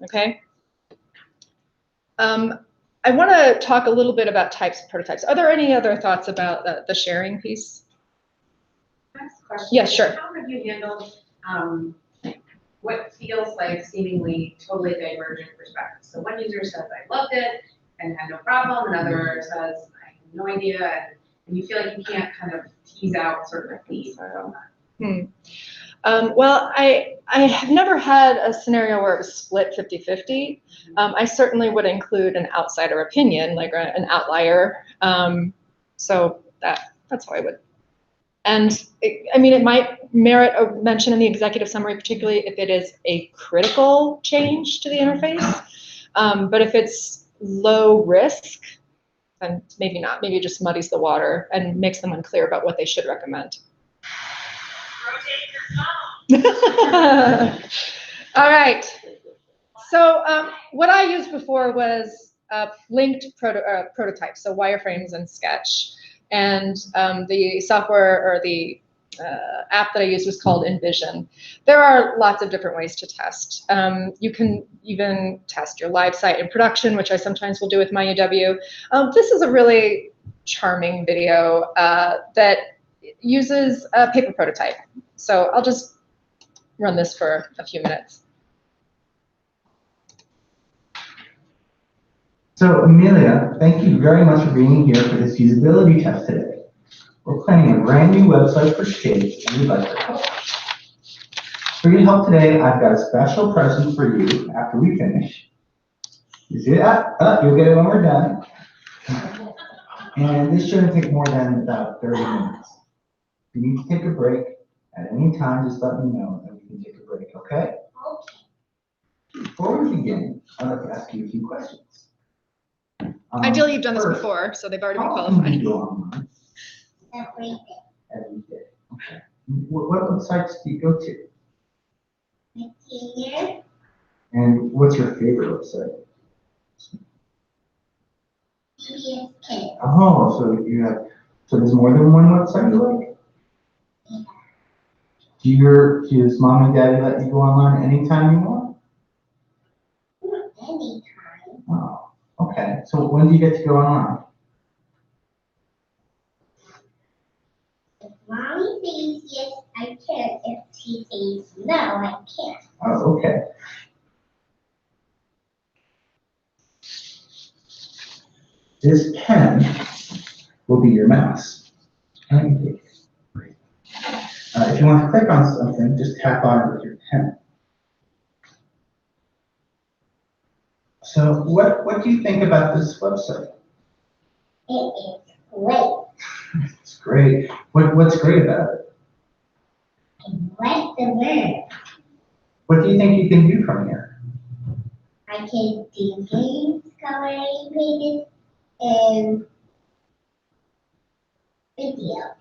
okay? I want to talk a little bit about types of prototypes. Are there any other thoughts about the sharing piece? Next question. Yeah, sure. How have you handled, what feels like seemingly totally divergent perspectives? So one user says, I loved it and had no problem, another says, I have no idea, and you feel like you can't kind of tease out sort of a theme from that. Well, I have never had a scenario where it was split 50-50. I certainly would include an outsider opinion, like an outlier. So that's how I would. And I mean, it might merit a mention in the executive summary, particularly if it is a critical change to the interface. But if it's low risk, then maybe not. Maybe it just muddies the water and makes them unclear about what they should recommend. All right. So what I used before was linked prototypes, so wireframes and Sketch. And the software or the app that I used was called Envision. There are lots of different ways to test. You can even test your live site in production, which I sometimes will do with my UW. This is a really charming video that uses a paper prototype. So I'll just run this for a few minutes. So Amelia, thank you very much for being here for this usability test today. We're planning a brand new website for Shapes and we'd like to help. For your help today, I've got a special present for you after we finish. You see that? You'll get it when we're done. And this shouldn't take more than about 30 minutes. If you need to take a break at any time, just let me know and we can take a break, okay? Okay. Before we begin, I'd like to ask you a few questions. Ideally, you've done this First, before, so they've already been how often qualified. do you go online? Every day. Every day. Okay. What websites do you go to? Material. And what's your favorite website? PBS Kids. Oh, so there's more than one website you like? Yeah. Does mom and daddy let you go online anytime you want? Not anytime. Oh, okay. So when do you get to go online? If mommy says yes, I can. If she says no, I can't. Oh, okay. This pen will be your mouse. If you want to click on something, just tap on it with your pen. So what do you think about this website? It is great. It's great. What's great about it? I like the word. What do you think you can do from here? I can do games, coloring pages, and video.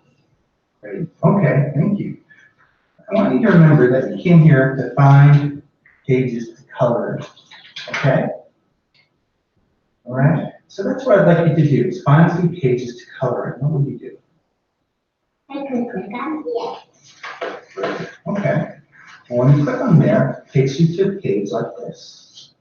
Great. Okay, thank you. I want you to remember that you came here to find pages to color. Okay? All right? So that's what I'd like you to do, is find some pages to color in. What would you do? I could click on here. Okay. And when you click on there, it takes you to a page like this.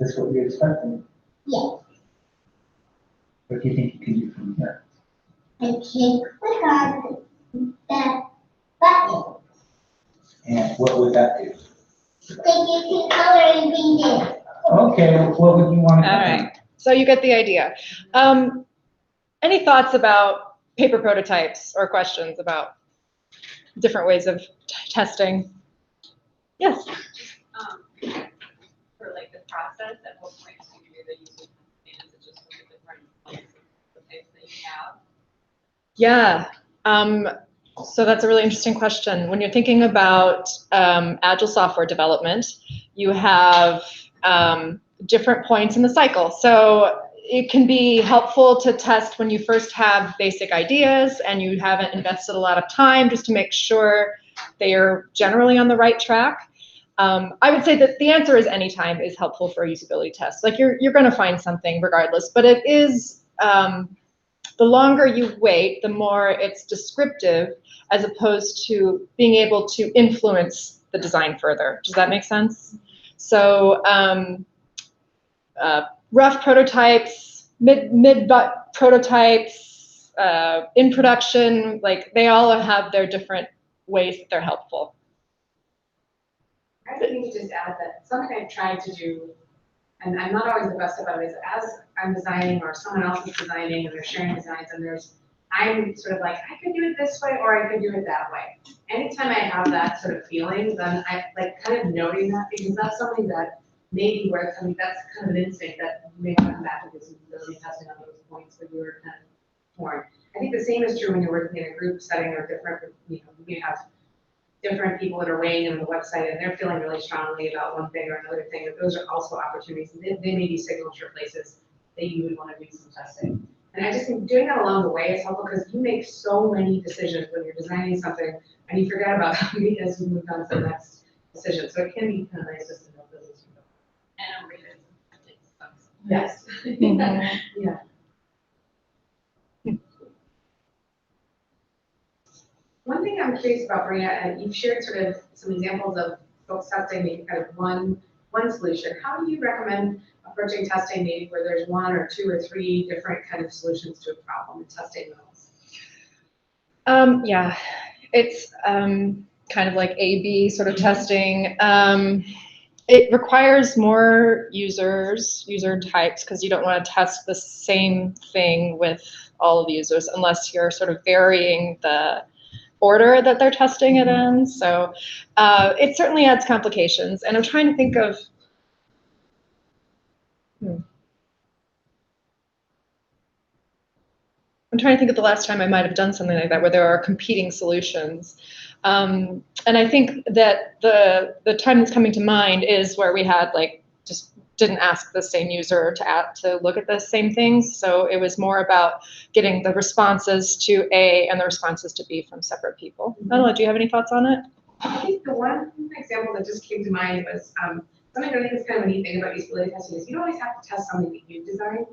Is this what you expected? Yes. What do you think you can do from here? I can click on the button. And what would that do? Take you to coloring pages. Okay, what would you want to All do? right. So you get the idea. Any thoughts about paper prototypes or questions about different ways of testing? Yes. For like the process, at what point do you do the user commands and just look at different types that you have? Yeah. So that's a really interesting question. When you're thinking about agile software development, you have different points in the cycle. So it can be helpful to test when you first have basic ideas and you haven't invested a lot of time just to make sure they are generally on the right track. I would say that the answer is anytime is helpful for a usability test. Like you're going to find something regardless, but it is the longer you wait, the more it's descriptive as opposed to being able to influence the design further. Does that make sense? So rough prototypes, mid prototypes, in production, like they all have their different ways that they're helpful. I think to just add that something I've tried to do, and I'm not always the best about it, is as I'm designing or someone else is designing and they're sharing designs and I'm sort of like, I could do it this way or I could do it that way. Anytime I have that sort of feeling, then I like kind of noting that, because that's something that maybe where, I mean, that's kind of an instinct that you may want to come back with this usability testing on those points where you were kind of torn. I think the same is true when you're working in a group setting or different, you know, you have different people that are weighing in on the website and they're feeling really strongly about one thing or another thing, and those are also opportunities. They may be signature places that you would want to do some testing. And I just think doing that along the way is helpful because you make so many decisions when you're designing something and you forget about them as you move on to the next decision. So it can be kind of nice just to know those as you go. And read it. Yes. Yeah. One thing I'm curious about, Marina, and you've shared sort of some examples of folks testing maybe kind of one solution. How do you recommend approaching testing maybe where there's one or two or three different kind of solutions to a problem and testing those? Yeah, it's kind of like A/B sort of testing. It requires more user types because you don't want to test the same thing with all of the users unless you're sort of varying the order that they're testing it in. So it certainly adds complications. And I'm trying to think of, the last time I might have done something like that where there are competing solutions. And I think that the time that's coming to mind is where we had like just didn't ask the same user to look at the same things. So it was more about getting the responses to A and the responses to B from separate people. I don't know, do you have any thoughts on it? I think the one example that just came to mind was something that I think is kind of a neat thing about usability testing is you don't always have to test something that you design.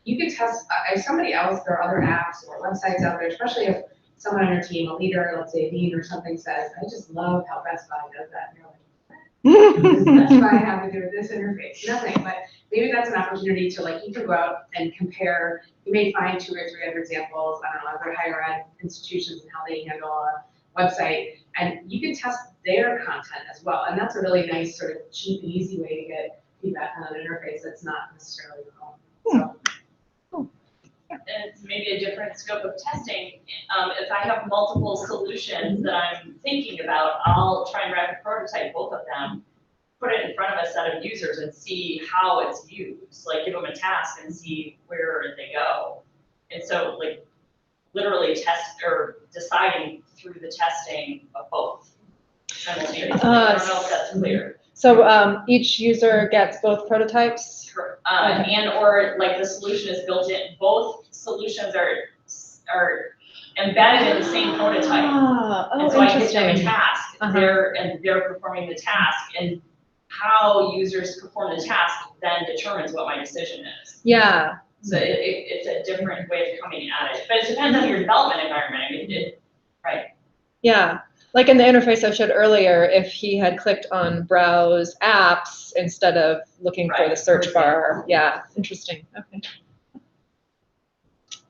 You could test if somebody else, there are other apps or websites out there, especially if someone on your team, a leader, let's say a dean or something says, I just love how Best Buy does that. And you're like, Best Buy have to do with this interface? Nothing, but maybe that's an opportunity to like, you can go out and compare. You may find 2 or 3 other examples, I don't know, other higher ed institutions and how they handle a website, and you can test their content as well. And that's a really nice sort of cheap and easy way to get feedback on an interface that's not necessarily your own. So. And it's maybe a different scope of testing. If I have multiple solutions that I'm thinking about, I'll try and rapid prototype both of them, put it in front of a set of users and see how it's used, like give them a task and see where they go. And so like literally test or deciding through the testing of both simultaneously. I don't know if that's clear. So each user gets both prototypes? And or like the solution is built in, both solutions are embedded in the same prototype. And so I give them a task, they're performing the task, and how users perform the task then determines what my decision is. Yeah. So it's a different way of coming at it, but it depends on your development environment. I mean, right. Yeah. Like in the interface I showed earlier, if he had clicked on browse apps instead of looking for the search bar. Yeah, interesting. Okay.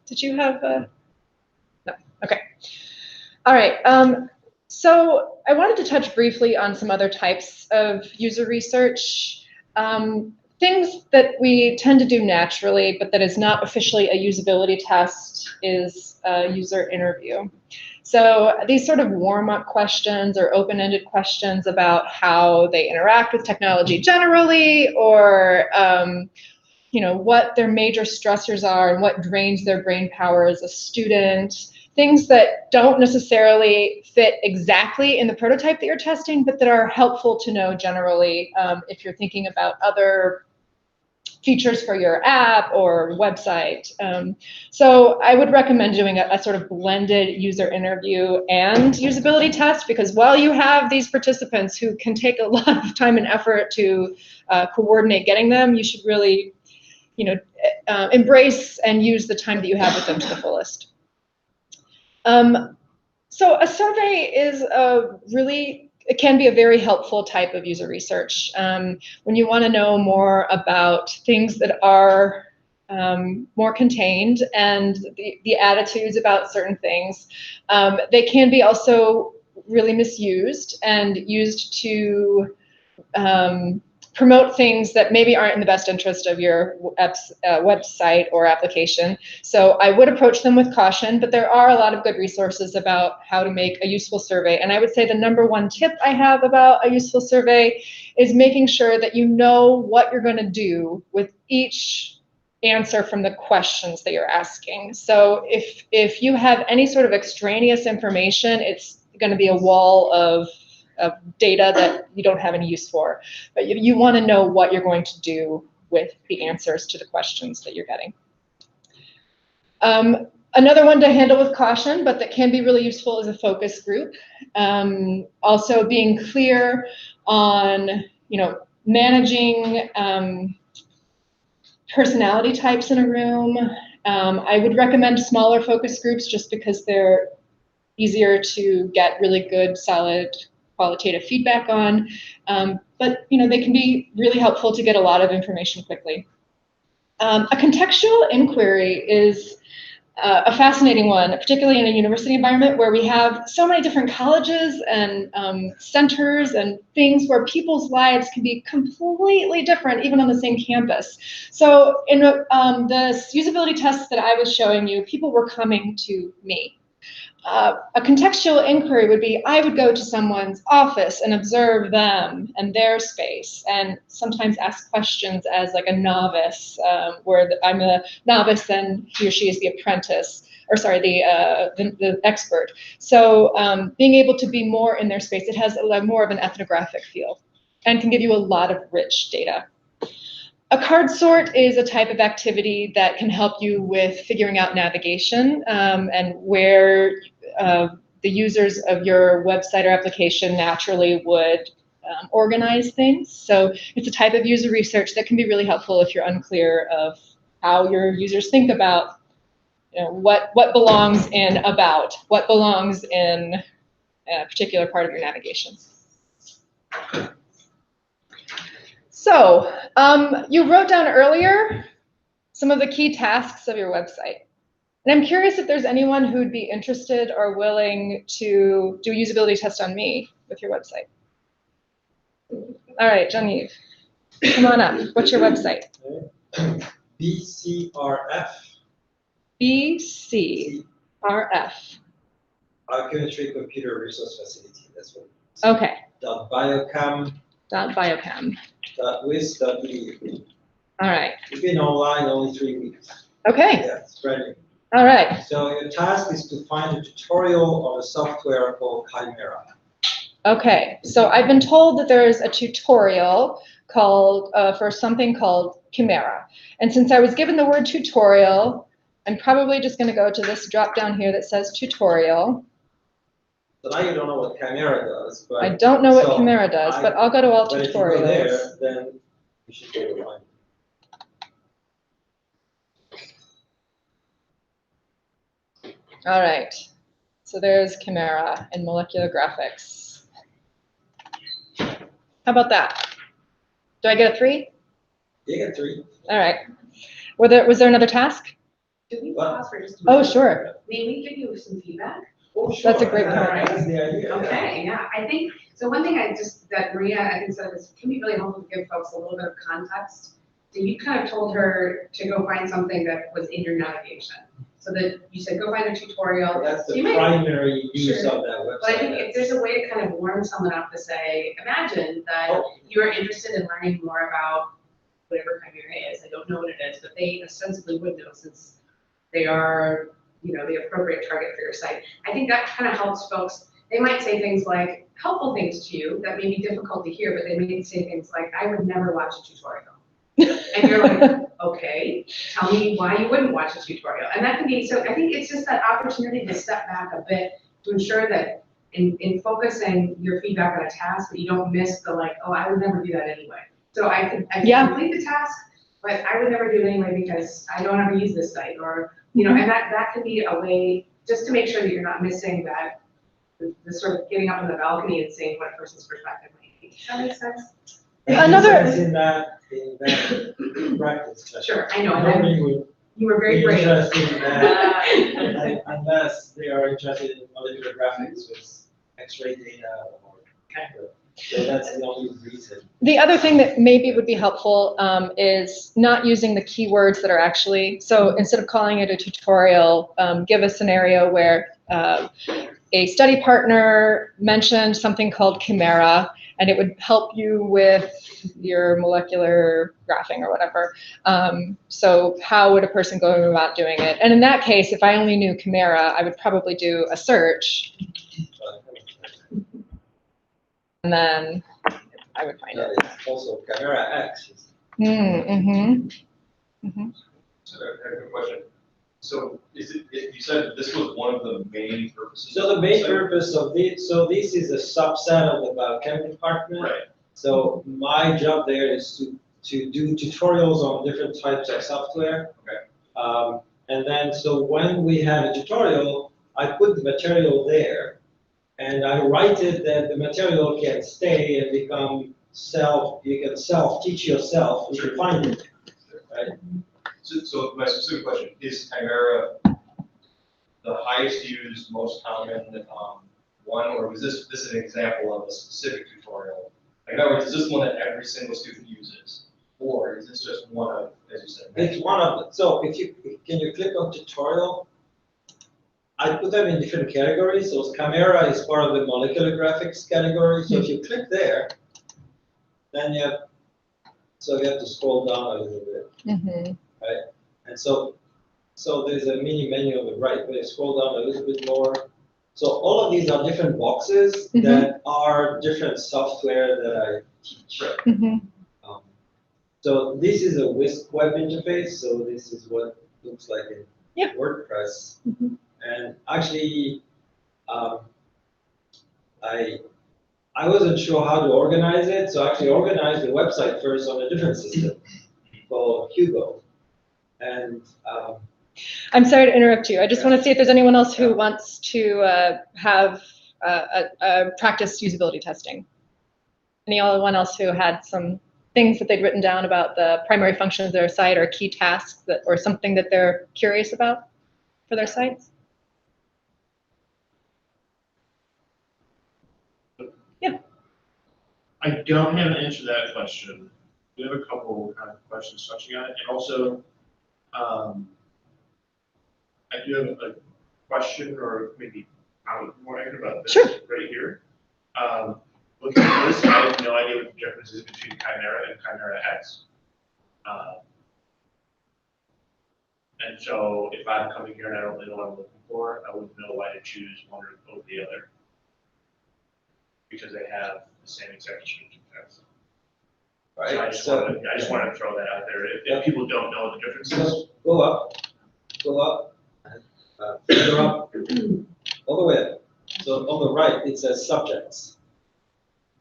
Did you have a? No. Okay. All right. So I wanted to touch briefly on some other types of user research. Things that we tend to do naturally, but that is not officially a usability test, is a user interview. So these sort of warm-up questions or open-ended questions about how they interact with technology generally, or you know, what their major stressors are and what drains their brain power as a student. Things that don't necessarily fit exactly in the prototype that you're testing, but that are helpful to know generally if you're thinking about other features for your app or website. So I would recommend doing a sort of blended user interview and usability test, because while you have these participants who can take a lot of time and effort to coordinate getting them, you should really, you know, embrace and use the time that you have with them to the fullest. So a survey is it can be a very helpful type of user research. When you want to know more about things that are more contained and the attitudes about certain things, they can be also really misused and used to promote things that maybe aren't in the best interest of your website or application. So I would approach them with caution, but there are a lot of good resources about how to make a useful survey. And I would say the #1 tip I have about a useful survey is making sure that you know what you're going to do with each answer from the questions that you're asking. So if you have any sort of extraneous information, it's going to be a wall of data that you don't have any use for. But you want to know what you're going to do with the answers to the questions that you're getting. Another one to handle with caution, but that can be really useful, is a focus group. Also being clear on, managing personality types in a room. I would recommend smaller focus groups just because they're easier to get really good, solid, qualitative feedback on, but they can be really helpful to get a lot of information quickly. A contextual inquiry is a fascinating one, particularly in a university environment where we have so many different colleges and centers and things where people's lives can be completely different, even on the same campus. So in the usability tests that I was showing you, people were coming to me. A contextual inquiry would be, I would go to someone's office and observe them and their space, and sometimes ask questions as like a novice, where I'm a novice and he or she is the apprentice, or sorry, the expert. So being able to be more in their space, it has more of an ethnographic feel and can give you a lot of rich data. A card sort is a type of activity that can help you with figuring out navigation and where the users of your website or application naturally would organize things. So it's a type of user research that can be really helpful if you're unclear of how your users think about what belongs in about, what belongs in a particular part of your navigation. So you wrote down earlier some of the key tasks of your website. And I'm curious if there's anyone who'd be interested or willing to do a usability test on me with your website. All right, Genevieve, come on up. What's your website? BCRF. BCRF. Biochemistry Computer Resource Facility. That's what. Okay. .biocam. .biocam. .wiz.edu. All right. We've been online only 3 weeks. Okay. Yeah, it's brand new. All right. So your task is to find a tutorial of a software called Chimera. Okay. So I've been told that there's a tutorial called for something called Chimera. And since I was given the word tutorial, I'm probably just going to go to this drop down here that says tutorial. So now you don't know what Chimera does. But I don't know what Chimera does, but I'll go to all but tutorials. If you go there, then you should go to one. All right. So there's Chimera and molecular graphics. How about that? Do I get a 3? You get 3. All right. Was there another task? Do we pause for just a Oh, minute? sure. May we give you some feedback? Oh, sure. That's a great point. That's the idea. Okay, yeah, I think, so one thing that Maria, I think said this can be really helpful to give folks a little bit of context. So you kind of told her to go find something that was in your navigation. So that you said, go find a tutorial. That's So the you might- primary use Sure. of that website. But I think if there's a way to kind of warm someone up to say, imagine that you are interested in learning more about whatever Chimera is. I don't know what it is, but they ostensibly would know since they are, the appropriate target for your site. I think that kind of helps folks. They might say things like helpful things to you that may be difficult to hear, but they may say things like, I would never watch a tutorial. And you're like, okay, tell me why you wouldn't watch a tutorial. And that can be, so I think it's just that opportunity to step back a bit to ensure that in focusing your feedback on a task, that you don't miss the like, oh, I would never do that anyway. So I could complete the task, but I would never do it anyway because I don't ever use this site, or, and that could be a way just to make sure that you're not missing that the sort of getting up on the balcony and seeing what a person's perspective might be. Does that make sense? Another- In that practice. Sure, I know, and Nobody would You were very be brave. interested in that unless they are interested in molecular graphics with X-ray data or camera. So that's the only reason. The other thing that maybe would be helpful is not using the keywords that are actually, so instead of calling it a tutorial, give a scenario where a study partner mentioned something called Chimera, and it would help you with your molecular graphing or whatever. So how would a person go about doing it? And in that case, if I only knew Chimera, I would probably do a search, and then I would find it. It's also Chimera X. Mm-hmm. So I have a question. So is it, you said this was one of the main purposes? So the main purpose of this, so this is a subset of the biochem department. Right. So my job there is to do tutorials on different types of software. Okay. And then, so when we have a tutorial, I put the material there, and I write it that the material can stay and become you can self-teach yourself, you can find it, right? So my specific question, is Chimera the highest used, most common one, or was this an example of a specific tutorial? Like, in other words, is this one that every single student uses? Or is this just one of, as you said? It's one of them. So can you click on tutorial? I put them in different categories. So Chimera is part of the molecular graphics category. So if you click there, then you have to scroll down a little bit, Mm-hmm. right? And so there's a mini menu on the right, but you scroll down a little bit more. So all of these are different boxes that are different software that I teach. Mm-hmm. So this is a Wisp web interface. So this is what it looks like in WordPress. Mm-hmm. And actually, I wasn't sure how to organize it, so I actually organized the website first on a different system called Hugo. And I'm sorry to interrupt you. I just want to see if there's anyone else who wants to have practice usability testing. Anyone else who had some things that they'd written down about the primary function of their site or key tasks or something that they're curious about for their sites? Yeah. I don't have an answer to that question. We have a couple kind of questions touching on it, and also I do have a question, or maybe more about this right here. Looking at this, I have no idea what the difference is between Chimera and Chimera X. And so if I'm coming here and I don't really know what I'm looking for, I wouldn't know why to choose one over the other, because they have the same exact description text. right, So I just want to throw that out there. If people don't know the differences. go up, further up, all the way up. So on the right, it says subjects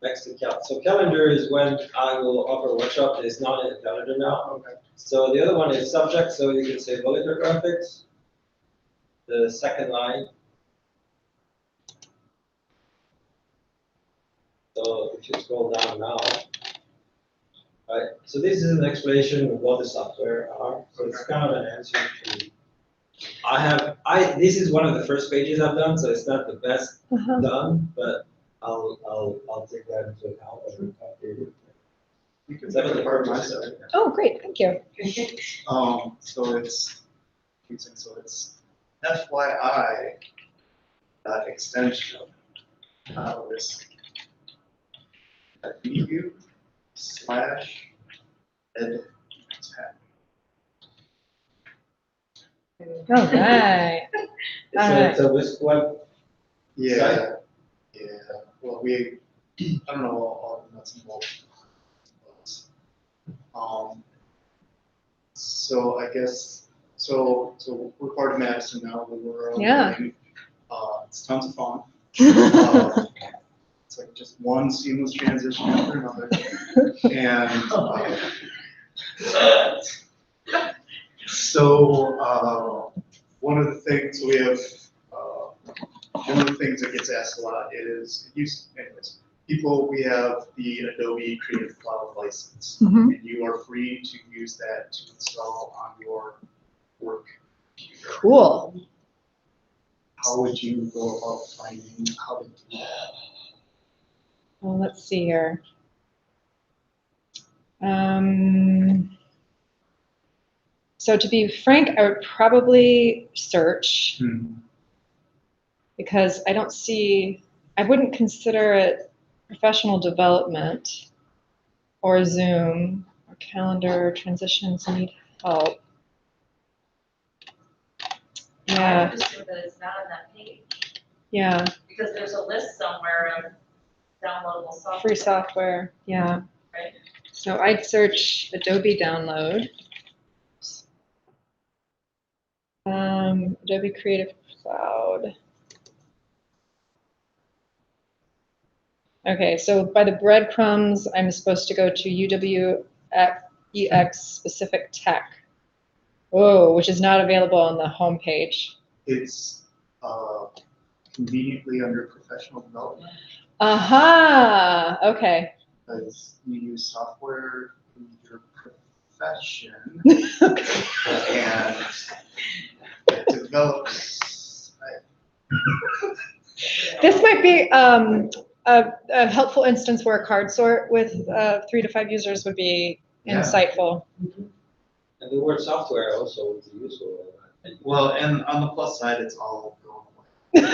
next to calendar. So calendar is when I will offer a workshop that is not in the calendar now. Okay. So the other one is subject, so you can say molecular graphics. The second line. So if you scroll down now, right? So this is an explanation of what the software are. So it's kind of an answer to. This is one of the first pages I've done, so it's not the best done, but I'll take that into account as we update it. You can That was the part my purpose. side. Oh, great, thank you. So it's FYI extension this EU / ed tab. All right. So it's a Wisp web. Yeah, yeah. Well, I don't know all the nuts and bolts. So I guess we're part of Madison now. We're learning. It's tons of fun. It's like just one seamless transition after another. And so one of the things we have one of the things that gets asked a lot is, anyways, we have the Adobe Creative Cloud license. Mhm. And you are free to use that to install on your work computer. Cool. How would you go about finding how to do that? Well, let's see here. So to be frank, I would probably search because I don't see, I wouldn't consider it professional development or Zoom or calendar transitions need help. I Yeah, just assume that it's not on that page, yeah, because there's a list somewhere of downloadable software. free software, yeah. Right. So I'd search Adobe download. Adobe Creative Cloud. Okay, so by the breadcrumbs, I'm supposed to go to UWEX specific tech. Whoa, which is not available on the home page. It's conveniently under professional development. Aha, okay. Because you use software in your profession and it develops. This might be a helpful instance where a card sort with 3 to 5 users would be insightful. And the word software also would be useful. Well, and on the plus side, it's all going away.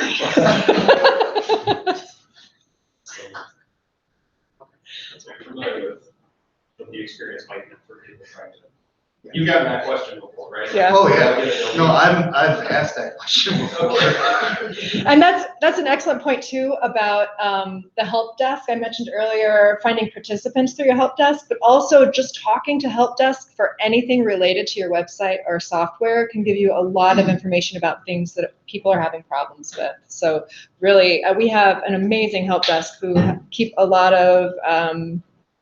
That's what I'm familiar with the experience might be for people trying to. You've gotten that question before, right? Yeah. Oh, yeah. No, I've asked that question before. And that's an excellent point too about the help desk. I mentioned earlier finding participants through your help desk, but also just talking to help desk for anything related to your website or software can give you a lot of information about things that people are having problems with. So really, we have an amazing help desk who keep a lot of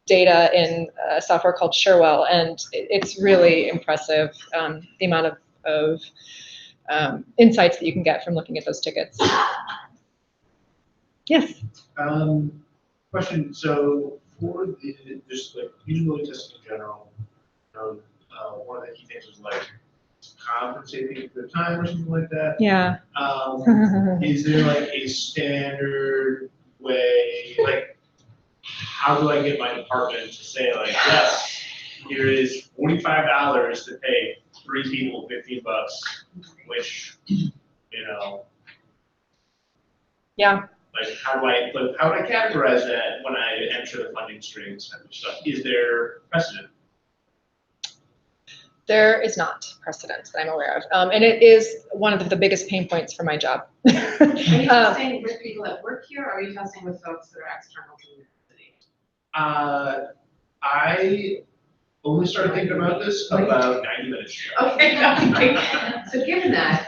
data in software called Sherwell, and it's really impressive the amount of insights that you can get from looking at those tickets. Yes. Question. So for the just like usability testing in general, one of the key things was like compensate people for their time or something like that. Yeah. Is there like a standard way, like how do I get my department to say like, yes, here is $45 to pay 3 people $15, which, Yeah. like how would I categorize that when I enter the funding streams type of stuff? Is there precedent? There is not precedent that I'm aware of. And it is one of the biggest pain points for my job. Are you testing with people that work here, or are you testing with folks that are external to the university? I only started thinking about this about 90 minutes ago. Okay. So given that,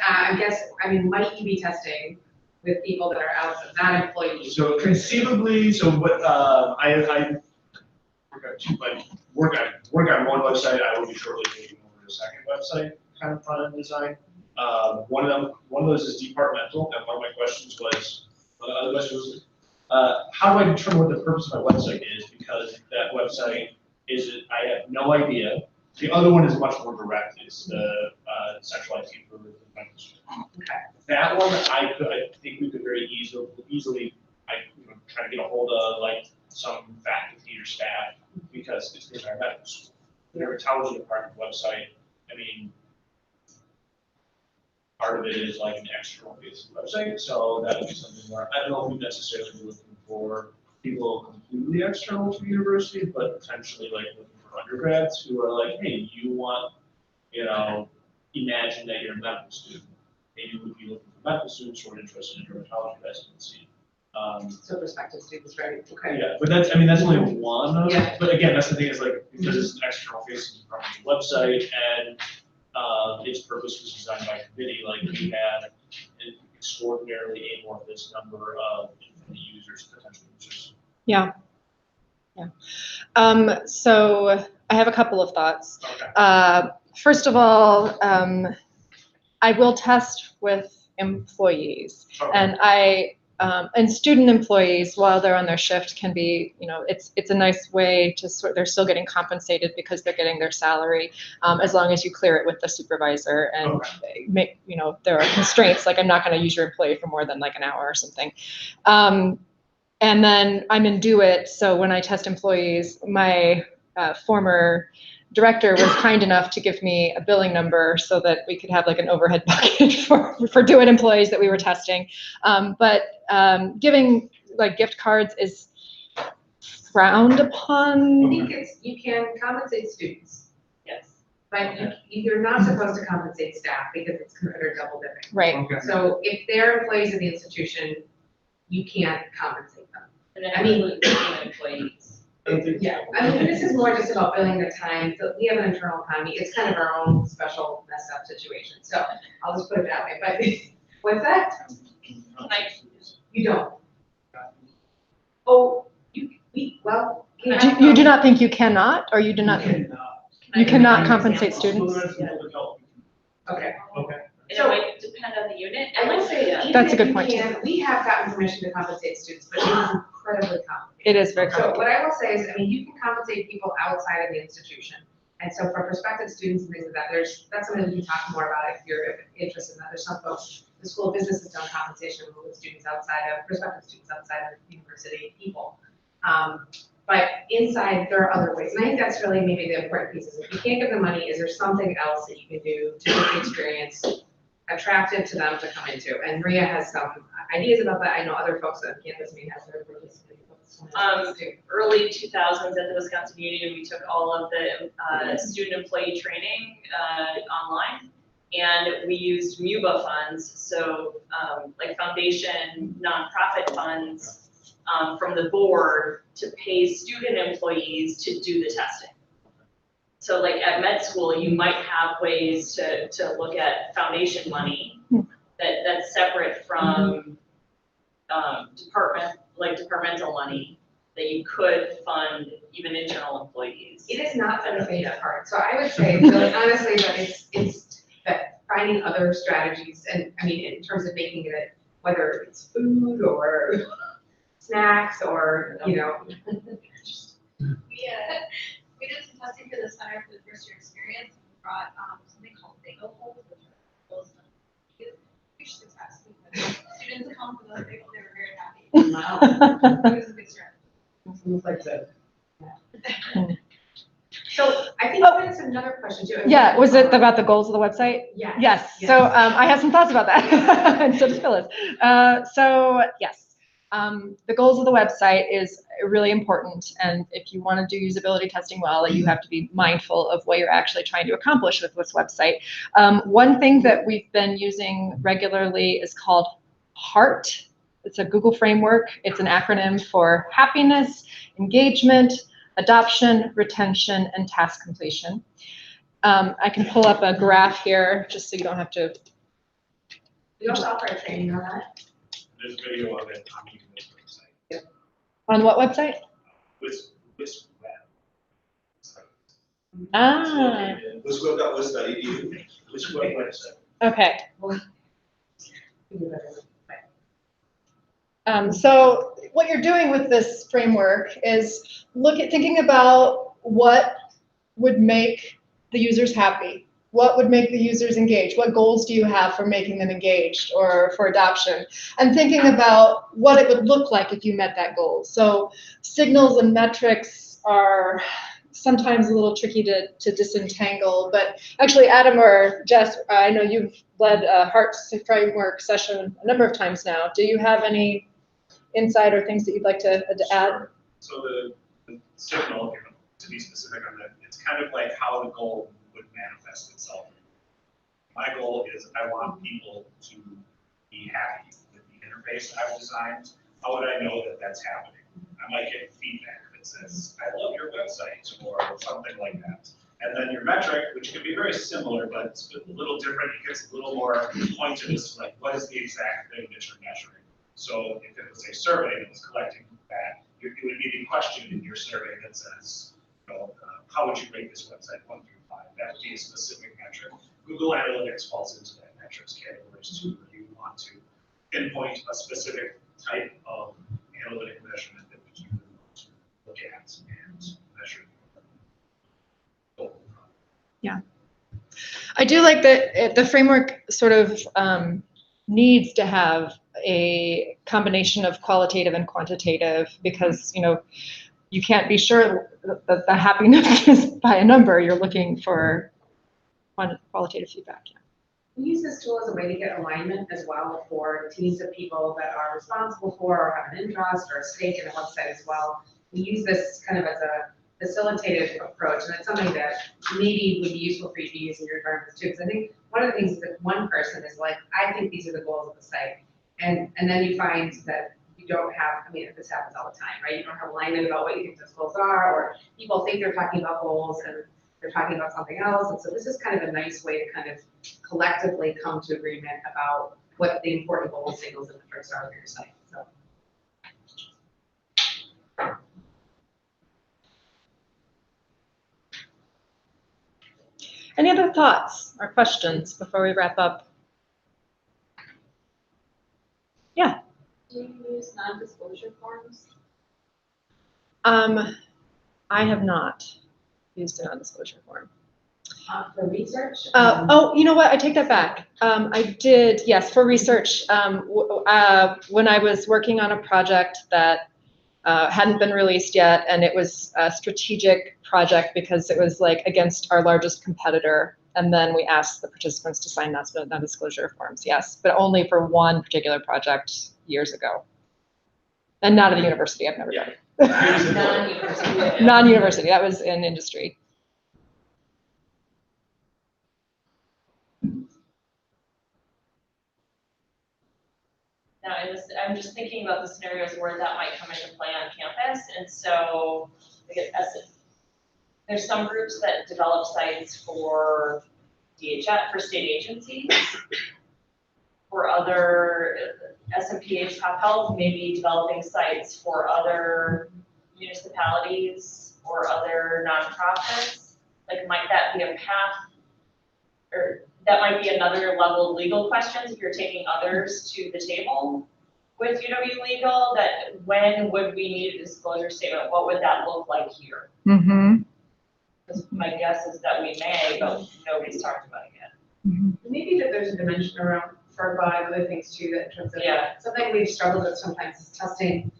might you be testing with people that are outside, not employees? So conceivably, what I work on one website. I will be shortly taking over the second website, kind of front end design. One of those is departmental, and one of my questions was, how do I determine what the purpose of my website is? Because that website I have no idea. The other one is much more direct. It's the central IT for the members. Okay. That one, I think we could very easily try to get a hold of like some faculty or staff because it's the entire medical school. Their intelligence department website, part of it is like an external facing website, so that would be something where I don't know if we necessarily be looking for people completely external to the university, but potentially like looking for undergrads who are like, hey, you want, imagine that you're a medical student. Maybe we'd be looking for medical students who are interested in dermatology residency. So prospective students, right? Okay. Yeah, but that's only one of, Yeah. but again, that's the thing is like, because it's an external facing department website and its purpose was designed by committee, like we had an extraordinarily amorphous number of users, potential users. Yeah. So I have a couple of thoughts. Okay. First of all, I will test with employees. Okay. And and student employees, while they're on their shift, can be, it's a nice way to they're still getting compensated because they're getting their salary, as long as you clear it with the supervisor and make, there are constraints, like I'm not going to use your employee for more than like an hour or something. And then I'm in Do It, so when I test employees, my former director was kind enough to give me a billing number so that we could have like an overhead bucket for Do It employees that we were testing. But giving like gift cards is frowned upon. I think you can compensate students, Yes. but you're not supposed to compensate staff because it's considered double dipping. Right. Okay. So if they're employees of the institution, you can't compensate them. And then I mean- including employees. Yeah, I mean, this is more just about billing the time, so we have an internal economy, it's kind of our own special messed up situation, so I'll just put it that way, but, what's that? You don't. Oh, well. You do not think you cannot, or you do not think you cannot compensate students? Okay. Okay. It might depend on the unit. I will say, even That's a if good you point, too. can, we have gotten permission to compensate students, but it is incredibly complicated. It is very So complicated. what I will say is, I mean, you can compensate people outside of the institution. And so for prospective students and things like that, that's something we can talk more about if you're interested in that. There's some folks, the School of Business has done compensation with students outside of, prospective students outside of university people. But inside, there are other ways. And I think that's really maybe the important piece is if you can't give them money, is there something else that you can do to make the experience attractive to them to come into? And Maria has some ideas about that. I know other folks on campus may have their participating folks. Early 2000s at the Wisconsin Union, we took all of the student employee training online, and we used MUBA funds, so like foundation, nonprofit funds from the board to pay student employees to do the testing. So like at med school, you might have ways to look at foundation money that's separate from departmental money that you could fund even internal employees. It is not for the faint of heart. So I would say, really honestly, that it's that finding other strategies, and I mean, in terms of making it, whether it's food or snacks or, We did some testing for the Center for the First Year Experience. We brought something called bagel holes, which are those huge success. Students come for those bagels, they were very happy. Wow. It was a good strategy. Almost like that. So I think that's another question too. Yeah, was it about the goals of the website? Yeah. Yes, so I have some thoughts about that, and so does Phyllis. So yes, the goals of the website is really important, and if you want to do usability testing well, you have to be mindful of what you're actually trying to accomplish with this website. One thing that we've been using regularly is called HEART. It's a Google framework. It's an acronym for happiness, engagement, adoption, retention, and task completion. I can pull up a graph here just so you don't have to. We also offer a training on that. There's video of it on this website. On what website? This web. Ah, Wisweb.wisc.edu. Which website? okay. So what you're doing with this framework is thinking about what would make the users happy, what would make the users engage, what goals do you have for making them engaged or for adoption, and thinking about what it would look like if you met that goal. So signals and metrics are sometimes a little tricky to disentangle, but actually Adam or Jess, I know you've led a HEART framework session a number of times now. Do you have any insight or things that you'd like to add? So the signal, to be specific on that, it's kind of like how the goal would manifest itself. My goal is I want people to be happy with the interface I've designed. How would I know that that's happening? I might get feedback that says, I love your website, or something like that. And then your metric, which can be very similar, but it's a little different, it gets a little more pointed as to like, what is the exact thing that you're measuring? So if it was a survey that was collecting that, it would be the question in your survey that says, how would you rate this website 1 through 5? That would be a specific metric. Google Analytics falls into that metrics categories too, where you want pinpoint a specific type of analytic measurement that we can look at and measure. Yeah. I do like that the framework sort of needs to have a combination of qualitative and quantitative because, you know, you can't be sure that the happiness is by a number. You're looking for qualitative feedback. Yeah. We use this tool as a way to get alignment as well for teams of people that are responsible for or have an interest or a stake in the website as well. We use this kind of as a facilitative approach, and it's something that maybe would be useful for you to use in your environments too. Because I think one of the things is that one person is like, I think these are the goals of the site, and then you find that you don't have, I mean, this happens all the time, right? You don't have alignment about what you think those goals are, or people think they're talking about goals and they're talking about something else. And so this is kind of a nice way to kind of collectively come to agreement about what the important goal signals and metrics are for your site. So. Any other thoughts or questions before we wrap up? Yeah. Do you use non-disclosure forms? I have not used a non-disclosure form. For research? Oh, you know what? I take that back. I did, yes, for research. When I was working on a project that hadn't been released yet, and it was a strategic project because it was like against our largest competitor. And then we asked the participants to sign non-disclosure forms, yes, but only for one particular project years ago. And not at the university, I've never done it. Non-university. Non-university, that was in industry. Now, I'm just thinking about the scenarios where that might come into play on campus, and so there's some groups that develop sites for DHS, for state agencies, for other SMPH Top Health, maybe developing sites for other municipalities or other nonprofits. Like, might that be a path, or that might be another level of legal questions if you're taking others to the table with UW Legal, that when would we need a disclosure statement? What would that look like here? Mm-hmm. Because my guess is that we may, but nobody's talked about it yet. Mm-hmm. Maybe that there's a dimension around FERPA and other things too, that in terms of something we've struggled with sometimes is testing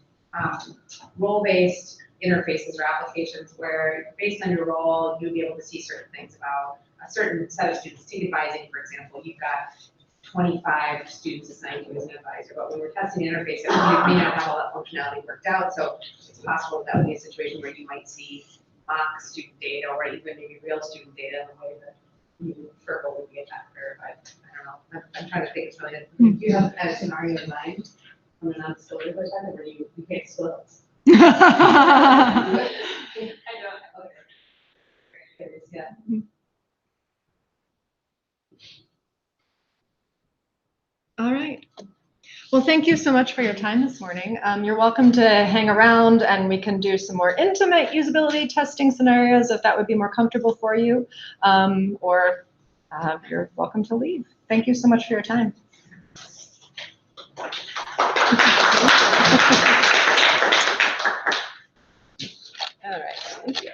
role-based interfaces or applications where based on your role, you'll be able to see certain things about a certain set of students. Take advising, for example, you've got 25 students assigned to you as an advisor, but when we're testing an interface, it may not have all that functionality worked out, so it's possible that would be a situation where you might see mock student data or even maybe real student data in the way that FERPA would be a factor. I don't know. I'm trying to think of something. Do you have a scenario in mind from a non-disclosure perspective where you can't disclose? I don't. Okay. Yeah. All right. Well, thank you so much for your time this morning. You're welcome to hang around and we can do some more intimate usability testing scenarios if that would be more comfortable for you, or you're welcome to leave. Thank you so much for your time. All right. Thank you.